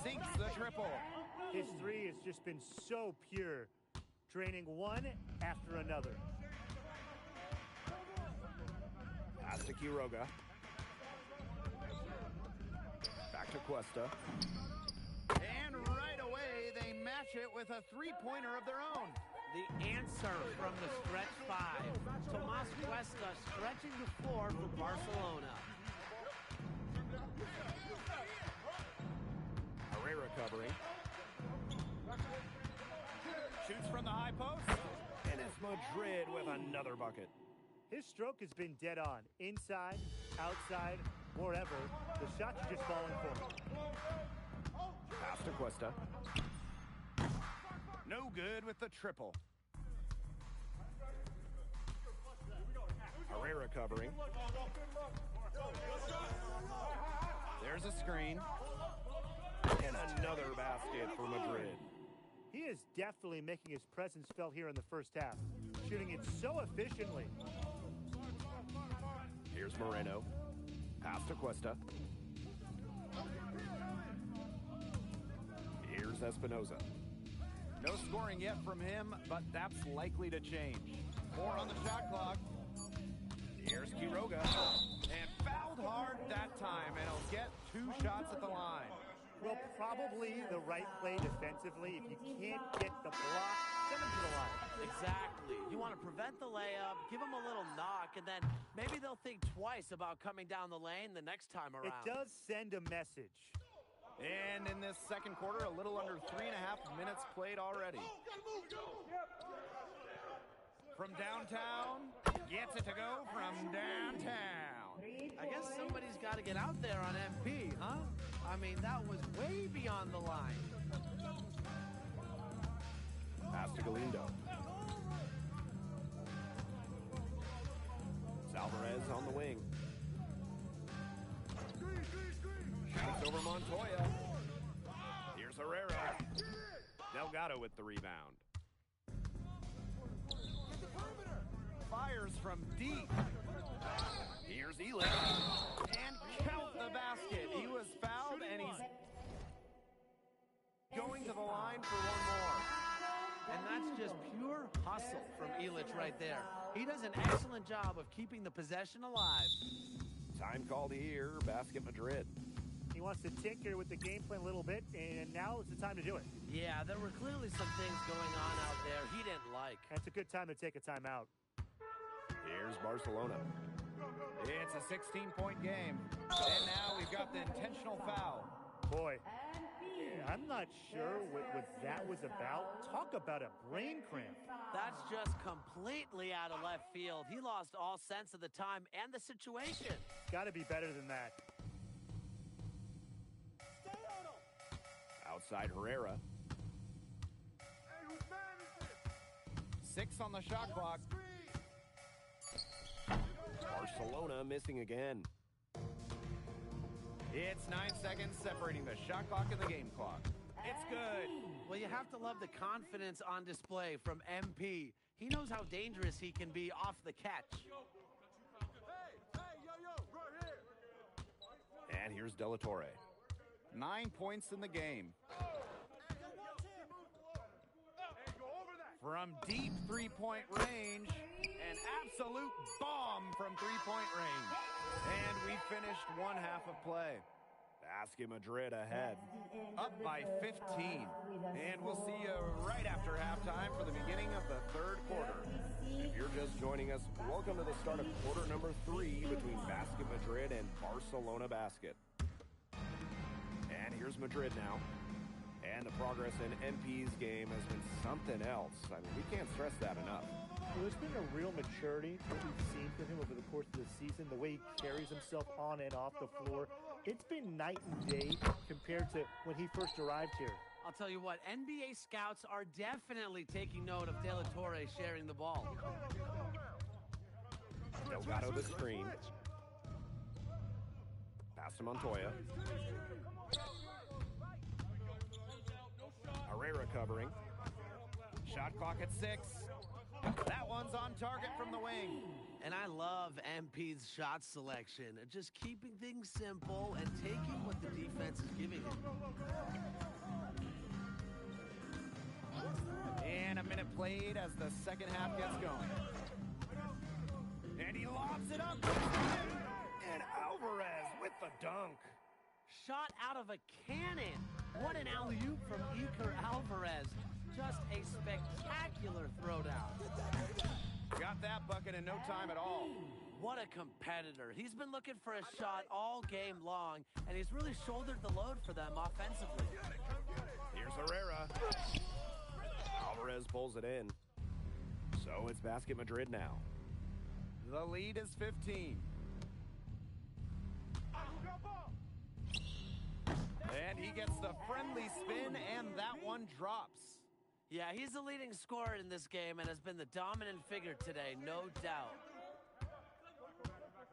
S3: Sinks the triple.
S4: His three has just been so pure, draining one after another.
S2: Pass to Quiroga. Back to Cuesta.
S3: And right away, they match it with a three-pointer of their own.
S6: The answer from the stretch five. Tomas Cuesta stretching the floor for Barcelona.
S2: Herrera covering.
S3: Shoots from the high post.
S2: And it's Madrid with another bucket.
S4: His stroke has been dead on. Inside, outside, wherever. The shots are just falling for him.
S2: Pass to Cuesta.
S3: No good with the triple.
S2: Herrera covering.
S3: There's a screen.
S2: And another basket for Madrid.
S4: He is definitely making his presence felt here in the first half, shooting it so efficiently.
S2: Here's Moreno. Pass to Cuesta. Here's Espinoza.
S3: No scoring yet from him, but that's likely to change. 4 on the shot clock.
S2: Here's Quiroga.
S3: And fouled hard that time, and he'll get 2 shots at the line.
S4: Well, probably the right play defensively. If you can't get the block, send him to the line.
S6: Exactly. You want to prevent the layup, give them a little knock, and then maybe they'll think twice about coming down the lane the next time around.
S4: It does send a message.
S3: And in this second quarter, a little under 3.5 minutes played already. From downtown, gets it to go from downtown.
S6: I guess somebody's got to get out there on MP, huh? I mean, that was way beyond the line.
S2: Pass to Galindo. Alvarez on the wing. Shoots over Montoya. Here's Herrera. Delgado with the rebound.
S3: Fires from deep.
S2: Here's Elich.
S3: And count the basket. He was fouled, and he's going to the line for one more.
S6: And that's just pure hustle from Elich right there. He does an excellent job of keeping the possession alive.
S2: Time called here, Basket Madrid.
S4: He wants to tinker with the game plan a little bit, and now is the time to do it.
S6: Yeah, there were clearly some things going on out there he didn't like.
S4: That's a good time to take a timeout.
S2: Here's Barcelona.
S3: It's a 16-point game. And now we've got the intentional foul.
S4: Boy, I'm not sure what that was about. Talk about a brain cramp.
S6: That's just completely out of left field. He lost all sense of the time and the situation.
S4: Got to be better than that.
S2: Outside Herrera.
S3: 6 on the shot clock.
S2: Barcelona missing again.
S3: It's 9 seconds separating the shot clock and the game clock. It's good.
S6: Well, you have to love the confidence on display from MP. He knows how dangerous he can be off the catch.
S2: And here's De La Torre.
S3: 9 points in the game. From deep three-point range, an absolute bomb from three-point range. And we finished one half of play.
S2: Basket Madrid ahead.
S3: Up by 15. And we'll see you right after halftime for the beginning of the third quarter.
S2: If you're just joining us, welcome to the start of quarter number 3 between Basket Madrid and Barcelona Basket. And here's Madrid now. And the progress in MP's game has been something else. I mean, we can't stress that enough.
S4: Well, there's been a real maturity that we've seen from him over the course of the season, the way he carries himself on and off the floor. It's been night and day compared to when he first arrived here.
S6: I'll tell you what, NBA scouts are definitely taking note of De La Torre sharing the ball.
S2: Delgado the screen. Pass to Montoya. Herrera covering.
S3: Shot clock at 6. That one's on target from the wing.
S6: And I love MP's shot selection. Just keeping things simple and taking what the defense is giving him.
S3: And a minute played as the second half gets going. And he lobs it up.
S2: And Alvarez with the dunk.
S6: Shot out of a cannon. What an alley-oop from Iker Alvarez. Just a spectacular throwdown.
S3: Got that bucket in no time at all.
S6: What a competitor. He's been looking for a shot all game long, and he's really shouldered the load for them offensively.
S2: Here's Herrera. Alvarez pulls it in. So it's Basket Madrid now.
S3: The lead is 15. And he gets the friendly spin, and that one drops.
S6: Yeah, he's the leading scorer in this game and has been the dominant figure today, no doubt.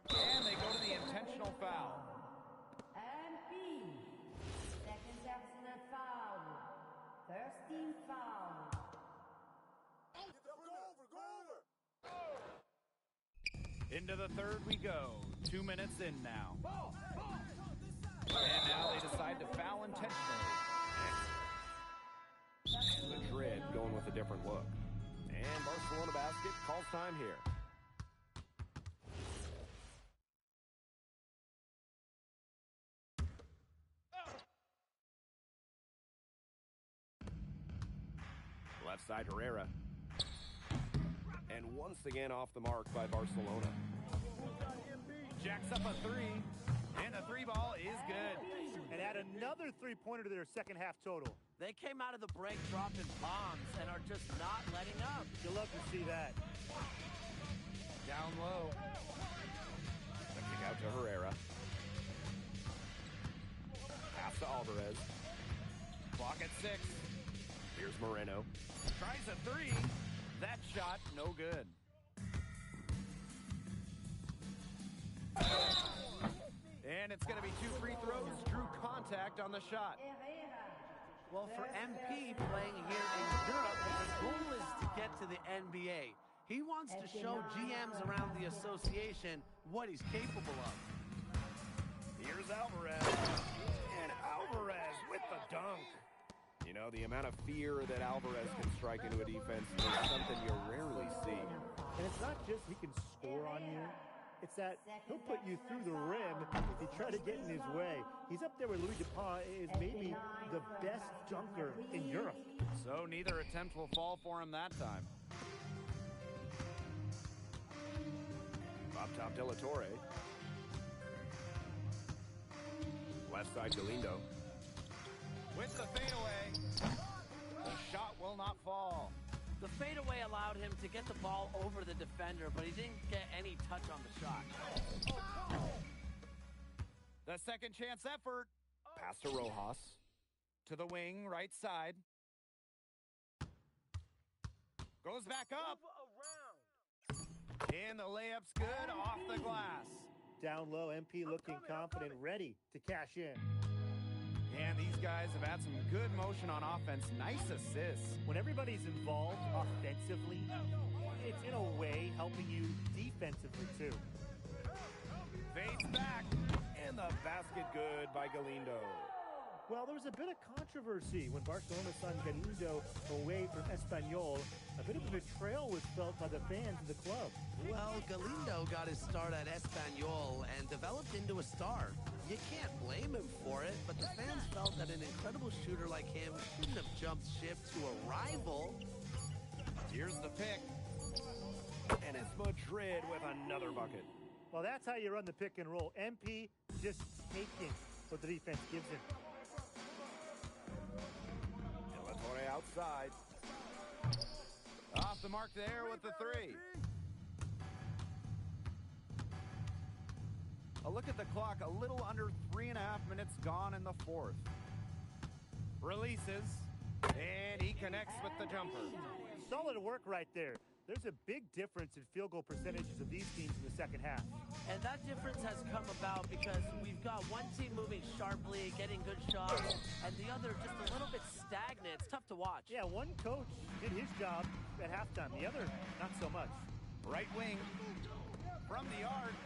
S3: And they go to the intentional foul.
S5: MP. Second personal foul. First team foul.
S3: Into the third we go. 2 minutes in now. And now they decide to foul intentionally.
S2: Madrid going with a different look. And Barcelona Basket calls time here. Left side Herrera. And once again off the mark by Barcelona.
S3: Jacks up a 3. And the 3 ball is good.
S4: And add another three-pointer to their second half total.
S6: They came out of the break dropping bombs and are just not letting up.
S4: You'll love to see that.
S3: Down low.
S2: The kick out to Herrera. Pass to Alvarez.
S3: Clock at 6.
S2: Here's Moreno.
S3: Tries a 3. That shot, no good. And it's going to be 2 free throws. Drew contact on the shot.
S6: Well, for MP playing here in Europe, the goal is to get to the NBA. He wants to show GMs around the association what he's capable of.
S2: Here's Alvarez. And Alvarez with the dunk. You know, the amount of fear that Alvarez can strike into a defense is something you rarely see.
S4: And it's not just he can score on you. It's that he'll put you through the rim if you try to get in his way. He's up there with Louis Dupont, is maybe the best dunker in Europe.
S3: So neither attempt will fall for him that time.
S2: Up top, De La Torre. Left side, Galindo.
S3: With the fadeaway, the shot will not fall.
S6: The fadeaway allowed him to get the ball over the defender, but he didn't get any touch on the shot.
S3: The second chance effort.
S2: Pass to Rojas.
S3: To the wing, right side. Goes back up. And the layup's good off the glass.
S4: Down low, MP looking confident, ready to cash in.
S3: And these guys have had some good motion on offense. Nice assists.
S4: When everybody's involved offensively, it's in a way helping you defensively too.
S3: Fades back.
S2: And And the basket good by Galindo.
S4: Well, there was a bit of controversy when Barcelona signed Galindo away from Espanyol. A bit of a betrayal was felt by the fans of the club.
S1: Well, Galindo got his start at Espanyol and developed into a star. You can't blame him for it, but the fans felt that an incredible shooter like him shouldn't have jumped ship to a rival.
S3: Here's the pick.
S2: And it's Madrid with another bucket.
S4: Well, that's how you run the pick and roll. MP just taking what the defense gives him.
S2: De La Torre outside.
S3: Off the mark there with the three. A look at the clock, a little under 3.5 minutes gone in the fourth. Releases, and he connects with the jumper.
S4: Solid work right there. There's a big difference in field goal percentages of these teams in the second half.
S6: And that difference has come about because we've got one team moving sharply, getting good shots, and the other just a little bit stagnant. It's tough to watch.
S4: Yeah, one coach did his job at halftime. The other, not so much.
S3: Right wing from the arc,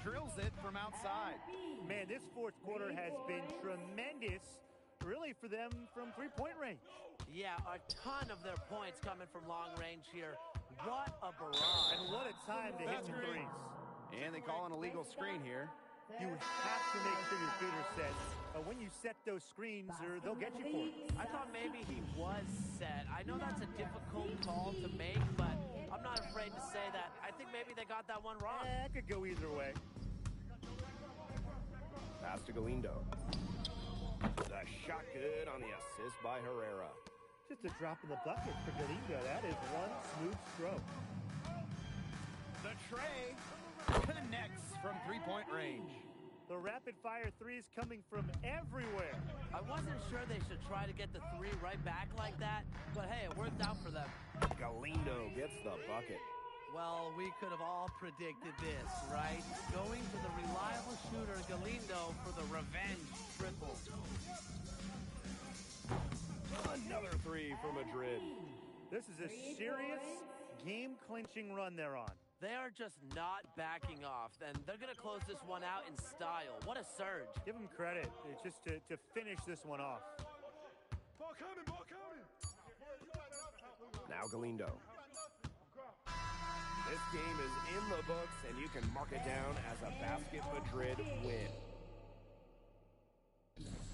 S3: drills it from outside.
S4: Man, this fourth quarter has been tremendous, really, for them from three-point range.
S6: Yeah, a ton of their points coming from long range here. What a barrage.
S4: And what a time to hit the threes.
S3: And they call an illegal screen here.
S4: You have to make sure your shooter set. When you set those screens, they'll get you for it.
S6: I thought maybe he was set. I know that's a difficult call to make, but I'm not afraid to say that. I think maybe they got that one wrong.
S4: It could go either way.
S2: Pass to Galindo. The shot good on the assist by Herrera.
S4: Just a drop in the bucket for Galindo. That is one smooth stroke.
S3: The tray connects from three-point range.
S4: The rapid-fire threes coming from everywhere.
S6: I wasn't sure they should try to get the three right back like that, but hey, it worked out for them.
S2: Galindo gets the bucket.
S1: Well, we could have all predicted this, right? Going to the reliable shooter Galindo for the revenge triple.
S2: Another three for Madrid.
S4: This is a serious game-clinching run they're on.
S6: They are just not backing off, and they're going to close this one out in style. What a surge.
S4: Give them credit. It's just to finish this one off.
S9: Ball coming, ball coming.
S2: Now Galindo. This game is in the books, and you can mark it down as a Basket Madrid win.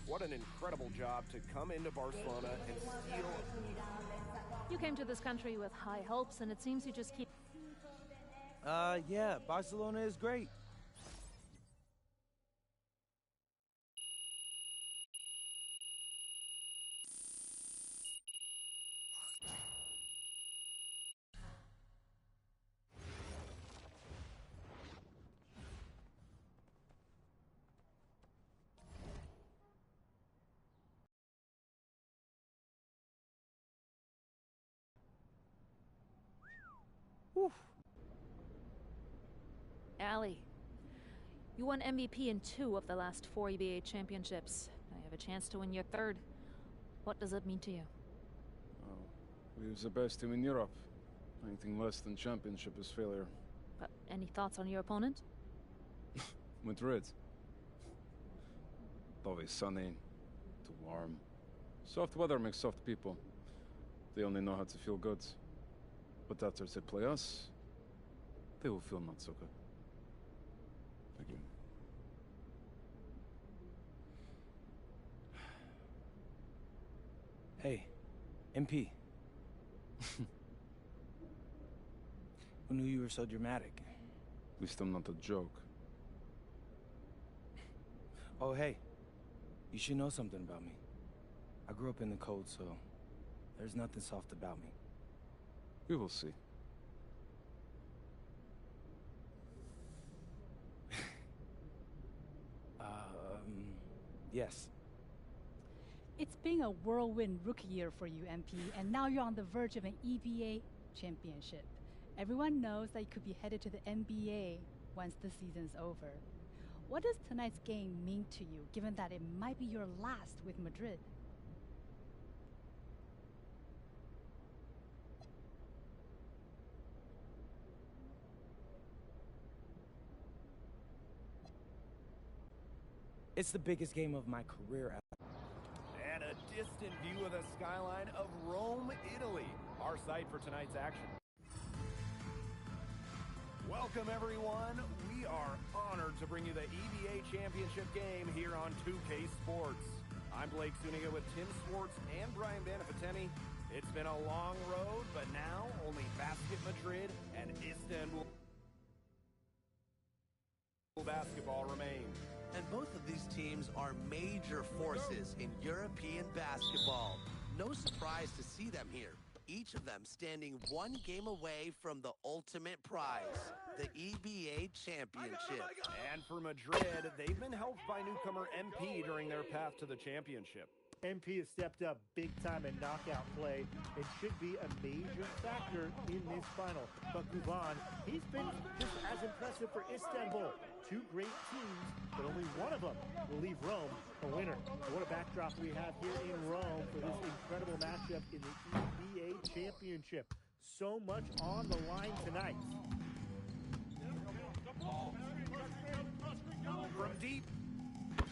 S2: What an incredible job to come into Barcelona and steal.
S7: You came to this country with high hopes, and it seems you just keep...
S8: Yeah, Barcelona is great.
S7: Whew. Ali, you won MVP in 2 of the last 4 EBA championships. Now you have a chance to win your 3rd. What does it mean to you?
S8: Oh, we was the best team in Europe. Anything less than championship is failure.
S7: But any thoughts on your opponent?
S8: Madrid. Always sunny, too warm. Soft weather makes soft people. They only know how to feel good. But after they play us, they will feel not so good. Thank you.
S11: Hey, MP. Who knew you were so dramatic?
S8: At least I'm not a joke.
S11: Oh, hey. You should know something about me. I grew up in the cold, so there's nothing soft about me.
S8: We will see.
S11: Yes.
S12: It's been a whirlwind rookie year for you, MP, and now you're on the verge of an EBA championship. Everyone knows that you could be headed to the NBA once the season's over. What does tonight's game mean to you, given that it might be your last with Madrid?
S11: It's the biggest game of my career.
S2: And a distant view of the skyline of Rome, Italy, our site for tonight's action. Welcome, everyone. We are honored to bring you the EVA Championship game here on 2K Sports. I'm Blake Zuniga with Tim Swartz and Brian Banafitemi. It's been a long road, but now only Basket Madrid and Istanbul basketball remain.
S1: And both of these teams are major forces in European basketball. No surprise to see them here. Each of them standing one game away from the ultimate prize, the EVA Championship.
S2: And for Madrid, they've been helped by newcomer MP during their path to the championship.
S4: MP has stepped up big time in knockout play and should be a major factor in this final. But Guvan, he's been just as impressive for Istanbul. Two great teams, but only one of them will leave Rome a winner. What a backdrop we have here in Rome for this incredible matchup in the EVA Championship. So much on the line tonight.
S3: From deep,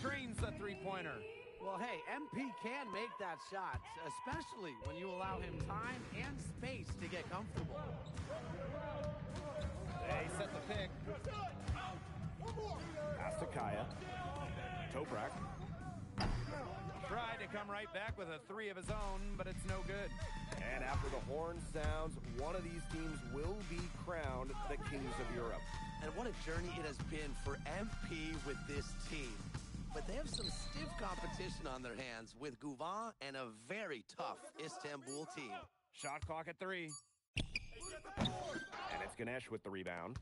S3: drains the three-pointer.
S6: Well, hey, MP can make that shot, especially when you allow him time and space to get comfortable.
S3: They set the pick.
S2: Pass to Kaya. Toprak.
S3: Tried to come right back with a three of his own, but it's no good.
S2: And after the horn sounds, one of these teams will be crowned the Kings of Europe.
S1: And what a journey it has been for MP with this team. But they have some stiff competition on their hands with Guvan and a very tough Istanbul team.
S3: Shot clock at 3.
S2: And it's Ganesh with the rebound.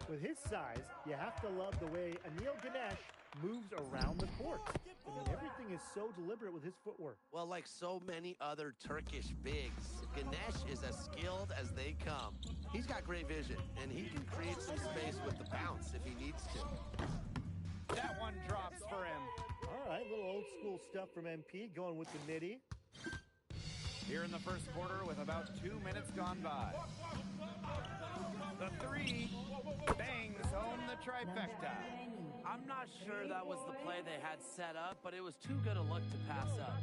S4: With his size, you have to love the way Anil Ganesh moves around the court. I mean, everything is so deliberate with his footwork.
S1: Well, like so many other Turkish bigs, Ganesh is as skilled as they come. He's got great vision, and he can create some space with the bounce if he needs to.
S3: That one drops for him.
S4: All right, little old school stuff from MP, going with the nitty.
S3: Here in the first quarter with about 2 minutes gone by. The three bangs home the trifecta.
S6: I'm not sure that was the play they had set up, but it was too good a look to pass up.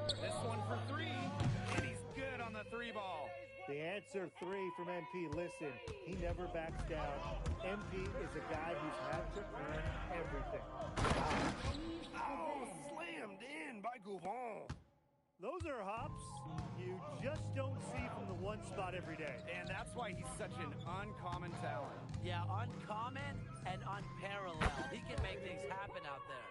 S3: This one for 3, and he's good on the 3-ball.
S4: The answer 3 from MP. Listen, he never backs down. MP is a guy who's had to earn everything.
S2: Oh, slammed in by Guvan.
S4: Those are hops you just don't see from the one spot every day.
S3: And that's why he's such an uncommon talent.
S6: Yeah, uncommon and unparalleled. He can make things happen out there.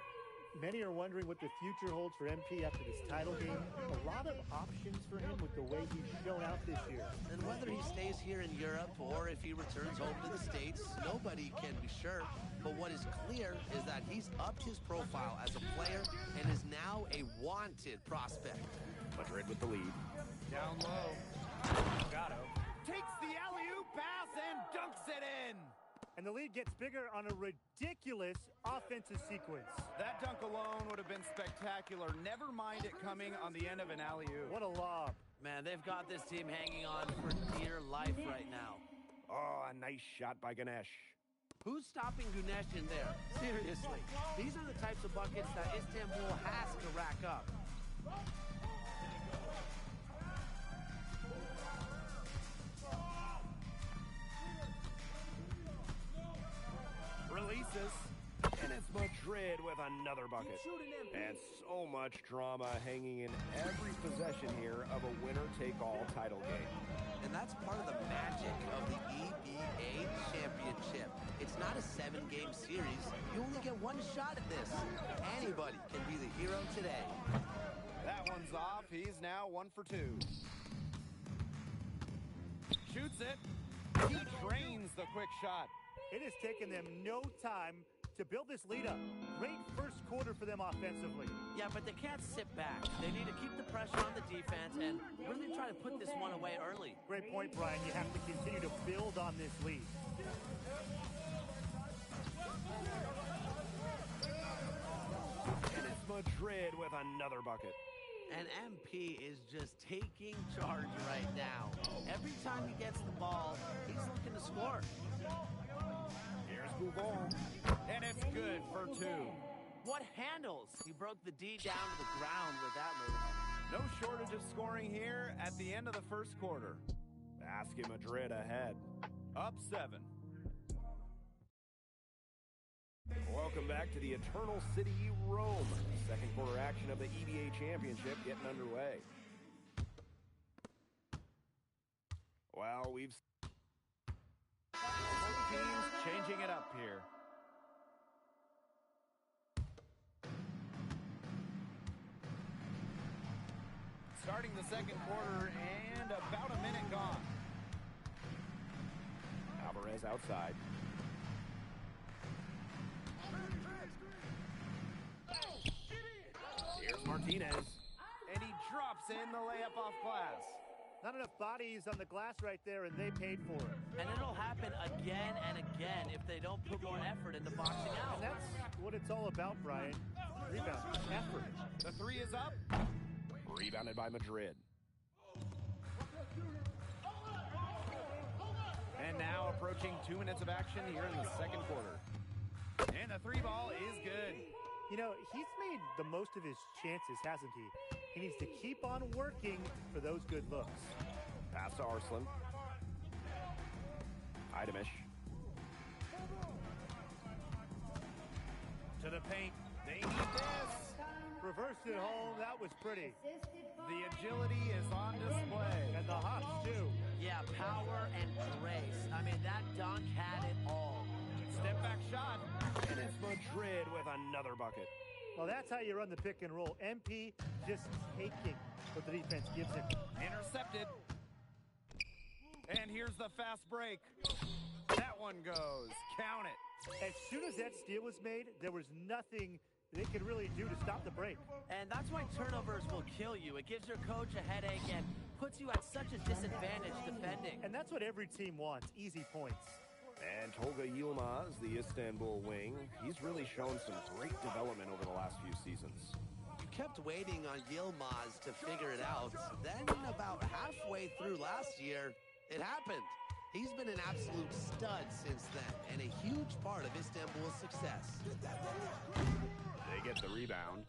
S4: Many are wondering what the future holds for MP after this title game. A lot of options for him with the way he's shown out this year.
S1: And whether he stays here in Europe or if he returns home to the States, nobody can be sure. But what is clear is that he's upped his profile as a player and is now a wanted prospect.
S2: Madrid with the lead.
S3: Down low. Gatto takes the alley-oop pass and dunks it in.
S4: And the lead gets bigger on a ridiculous offensive sequence.
S3: That dunk alone would have been spectacular. Never mind it coming on the end of an alley-oop.
S4: What a lob.
S6: Man, they've got this team hanging on for dear life right now.
S2: Oh, a nice shot by Ganesh.
S6: Who's stopping Ganesh in there? Seriously. These are the types of buckets that Istanbul has to rack up.
S2: Releases, and it's Madrid with another bucket. And so much drama hanging in every possession here of a winner-take-all title game.
S1: And that's part of the magic of the EVA Championship. It's not a 7-game series. You only get one shot at this. Anybody can be the hero today.
S3: That one's off. He's now 1 for 2. Shoots it. He drains the quick shot.
S4: It has taken them no time to build this lead up. Great first quarter for them offensively.
S6: Yeah, but they can't sit back. They need to keep the pressure on the defense and really try to put this one away early.
S4: Great point, Brian. You have to continue to build on this lead.
S2: And it's Madrid with another bucket.
S6: And MP is just taking charge right now. Every time he gets the ball, he's looking to score.
S3: Here's Bouvon, and it's good for 2.
S6: What handles? He broke the D down to the ground with that move.
S3: No shortage of scoring here at the end of the first quarter.
S2: Basket Madrid ahead.
S3: Up 7.
S2: Welcome back to the Eternal City, Rome. Second quarter action of the EBA Championship getting underway. Well, we've
S3: both teams changing it up here. Starting the second quarter and about a minute gone.
S2: Alvarez outside. Here's Martinez.
S3: And he drops in the layup off glass.
S4: Not enough bodies on the glass right there, and they paid for it.
S6: And it'll happen again and again if they don't put more effort into boxing out.
S4: And that's what it's all about, Brian. Rebound, effort.
S3: The 3 is up.
S2: Rebounded by Madrid.
S3: And now approaching 2 minutes of action here in the second quarter. And the 3 ball is good.
S4: You know, he's made the most of his chances, hasn't he? He needs to keep on working for those good looks.
S2: Pass to Arslan. Idemish.
S3: To the paint. They need this.
S4: Reversed it home. That was pretty.
S3: The agility is on display.
S4: And the hops, too.
S6: Yeah, power and grace. I mean, that dunk had it all.
S3: Step back shot.
S2: And it's Madrid with another bucket.
S4: Well, that's how you run the pick and roll. MP just taking what the defense gives him.
S3: Intercepted. And here's the fast break. That one goes. Count it.
S4: As soon as that steal was made, there was nothing they could really do to stop the break.
S6: And that's why turnovers will kill you. It gives your coach a headache and puts you at such a disadvantage defending.
S4: And that's what every team wants, easy points.
S2: And Tolga Yilmaz, the Istanbul wing, he's really shown some great development over the last few seasons.
S1: You kept waiting on Yilmaz to figure it out. Then about halfway through last year, it happened. He's been an absolute stud since then, and a huge part of Istanbul's success.
S2: They get the rebound.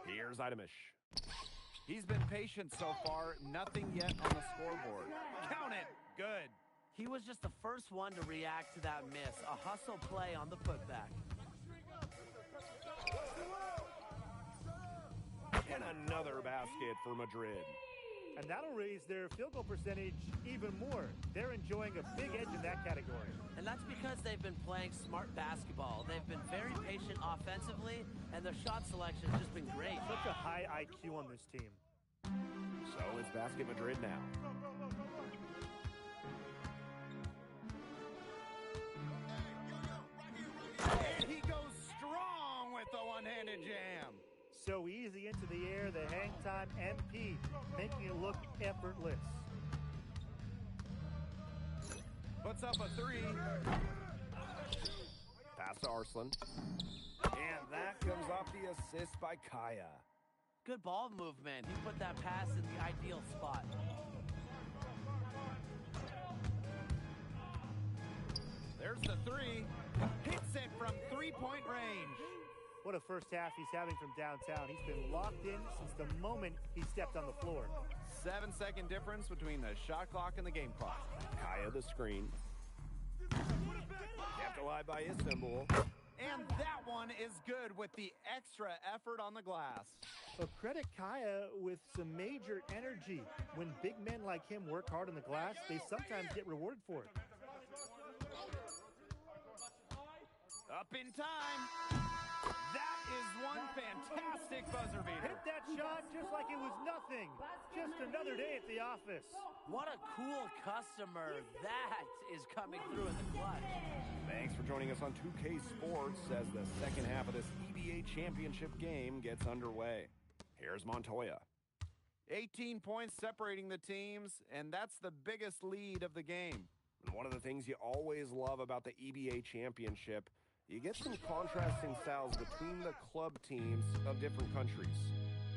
S2: Here's Idemish.
S3: He's been patient so far. Nothing yet on the scoreboard. Count it. Good.
S6: He was just the first one to react to that miss. A hustle play on the putback.
S2: And another basket for Madrid.
S4: And that'll raise their field goal percentage even more. They're enjoying a big edge in that category.
S6: And that's because they've been playing smart basketball. They've been very patient offensively, and their shot selection has just been great.
S4: Such a high IQ on this team.
S2: So it's Basket Madrid now.
S3: And he goes strong with the one-handed jam.
S4: So easy into the air, the hang time, MP, making it look effortless.
S3: Puts up a 3.
S2: Pass to Arslan. And that comes off the assist by Kaya.
S6: Good ball movement. He put that pass in the ideal spot.
S3: There's the 3. Hits it from three-point range.
S4: What a first half he's having from downtown. He's been locked in since the moment he stepped on the floor.
S3: 7-second difference between the shot clock and the game clock.
S2: Kaya the screen. Kept alive by Istanbul.
S3: And that one is good with the extra effort on the glass.
S4: So credit Kaya with some major energy. When big men like him work hard on the glass, they sometimes get rewarded for it.
S3: Up in time. That is one fantastic buzzer beater.
S4: Hit that shot just like it was nothing. Just another day at the office.
S6: What a cool customer. That is coming through in the clutch.
S2: Thanks for joining us on 2K Sports as the second half of this EBA championship game gets underway. Here's Montoya.
S3: 18 points separating the teams, and that's the biggest lead of the game.
S2: And one of the things you always love about the EBA championship You get some contrasting styles between the club teams of different countries.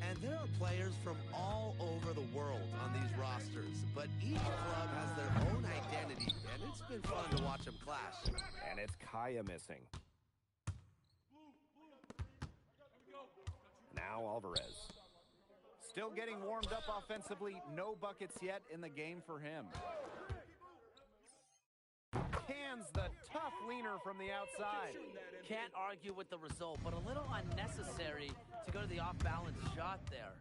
S1: And there are players from all over the world on these rosters, but each club has their own identity, and it's been fun to watch them clash.
S2: And it's Kaya missing. Now Alvarez.
S3: Still getting warmed up offensively. No buckets yet in the game for him. Cans the tough leaner from the outside.
S6: Can't argue with the result, but a little unnecessary to go to the off-balance shot there.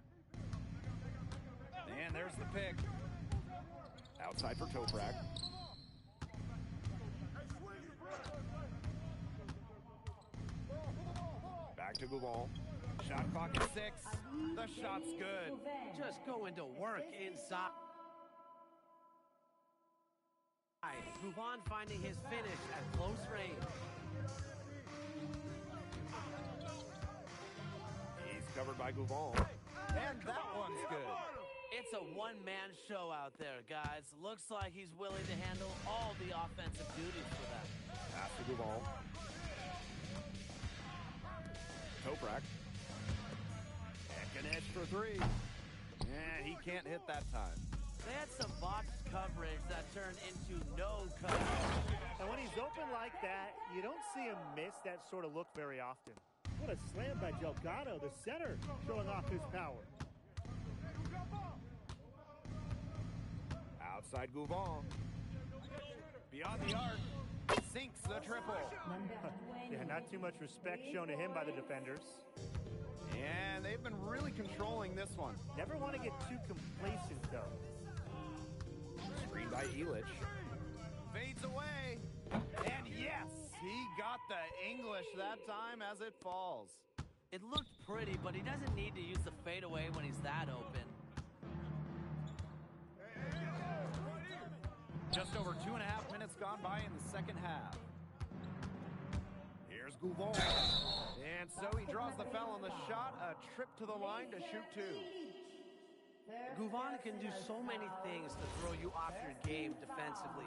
S3: And there's the pick.
S2: Outside for Toprak. Back to Gouval.
S3: Shot clock at 6. The shot's good.
S6: Just going to work inside. Gouval finding his finish at close range.
S2: He's covered by Gouval.
S3: And that one's good.
S6: It's a one-man show out there, guys. Looks like he's willing to handle all the offensive duties for them.
S2: Pass to Gouval. Toprak.
S3: And Ganesh for 3. And he can't hit that time.
S6: They had some boxed coverage that turned into no coverage.
S4: And when he's open like that, you don't see him miss that sort of look very often. What a slam by Delgado, the center, showing off his power.
S2: Outside Gouval.
S3: Beyond the arc. Sinks the triple.
S4: Yeah, not too much respect shown to him by the defenders.
S3: And they've been really controlling this one.
S4: Never want to get too complacent, though.
S2: Screen by Illich.
S3: Fades away. And yes, he got the English that time as it falls.
S6: It looked pretty, but he doesn't need to use the fadeaway when he's that open.
S3: Just over 2.5 minutes gone by in the second half. Here's Gouval. And so he draws the foul on the shot. A trip to the line to shoot 2.
S6: Gouval can do so many things to throw you off your game defensively.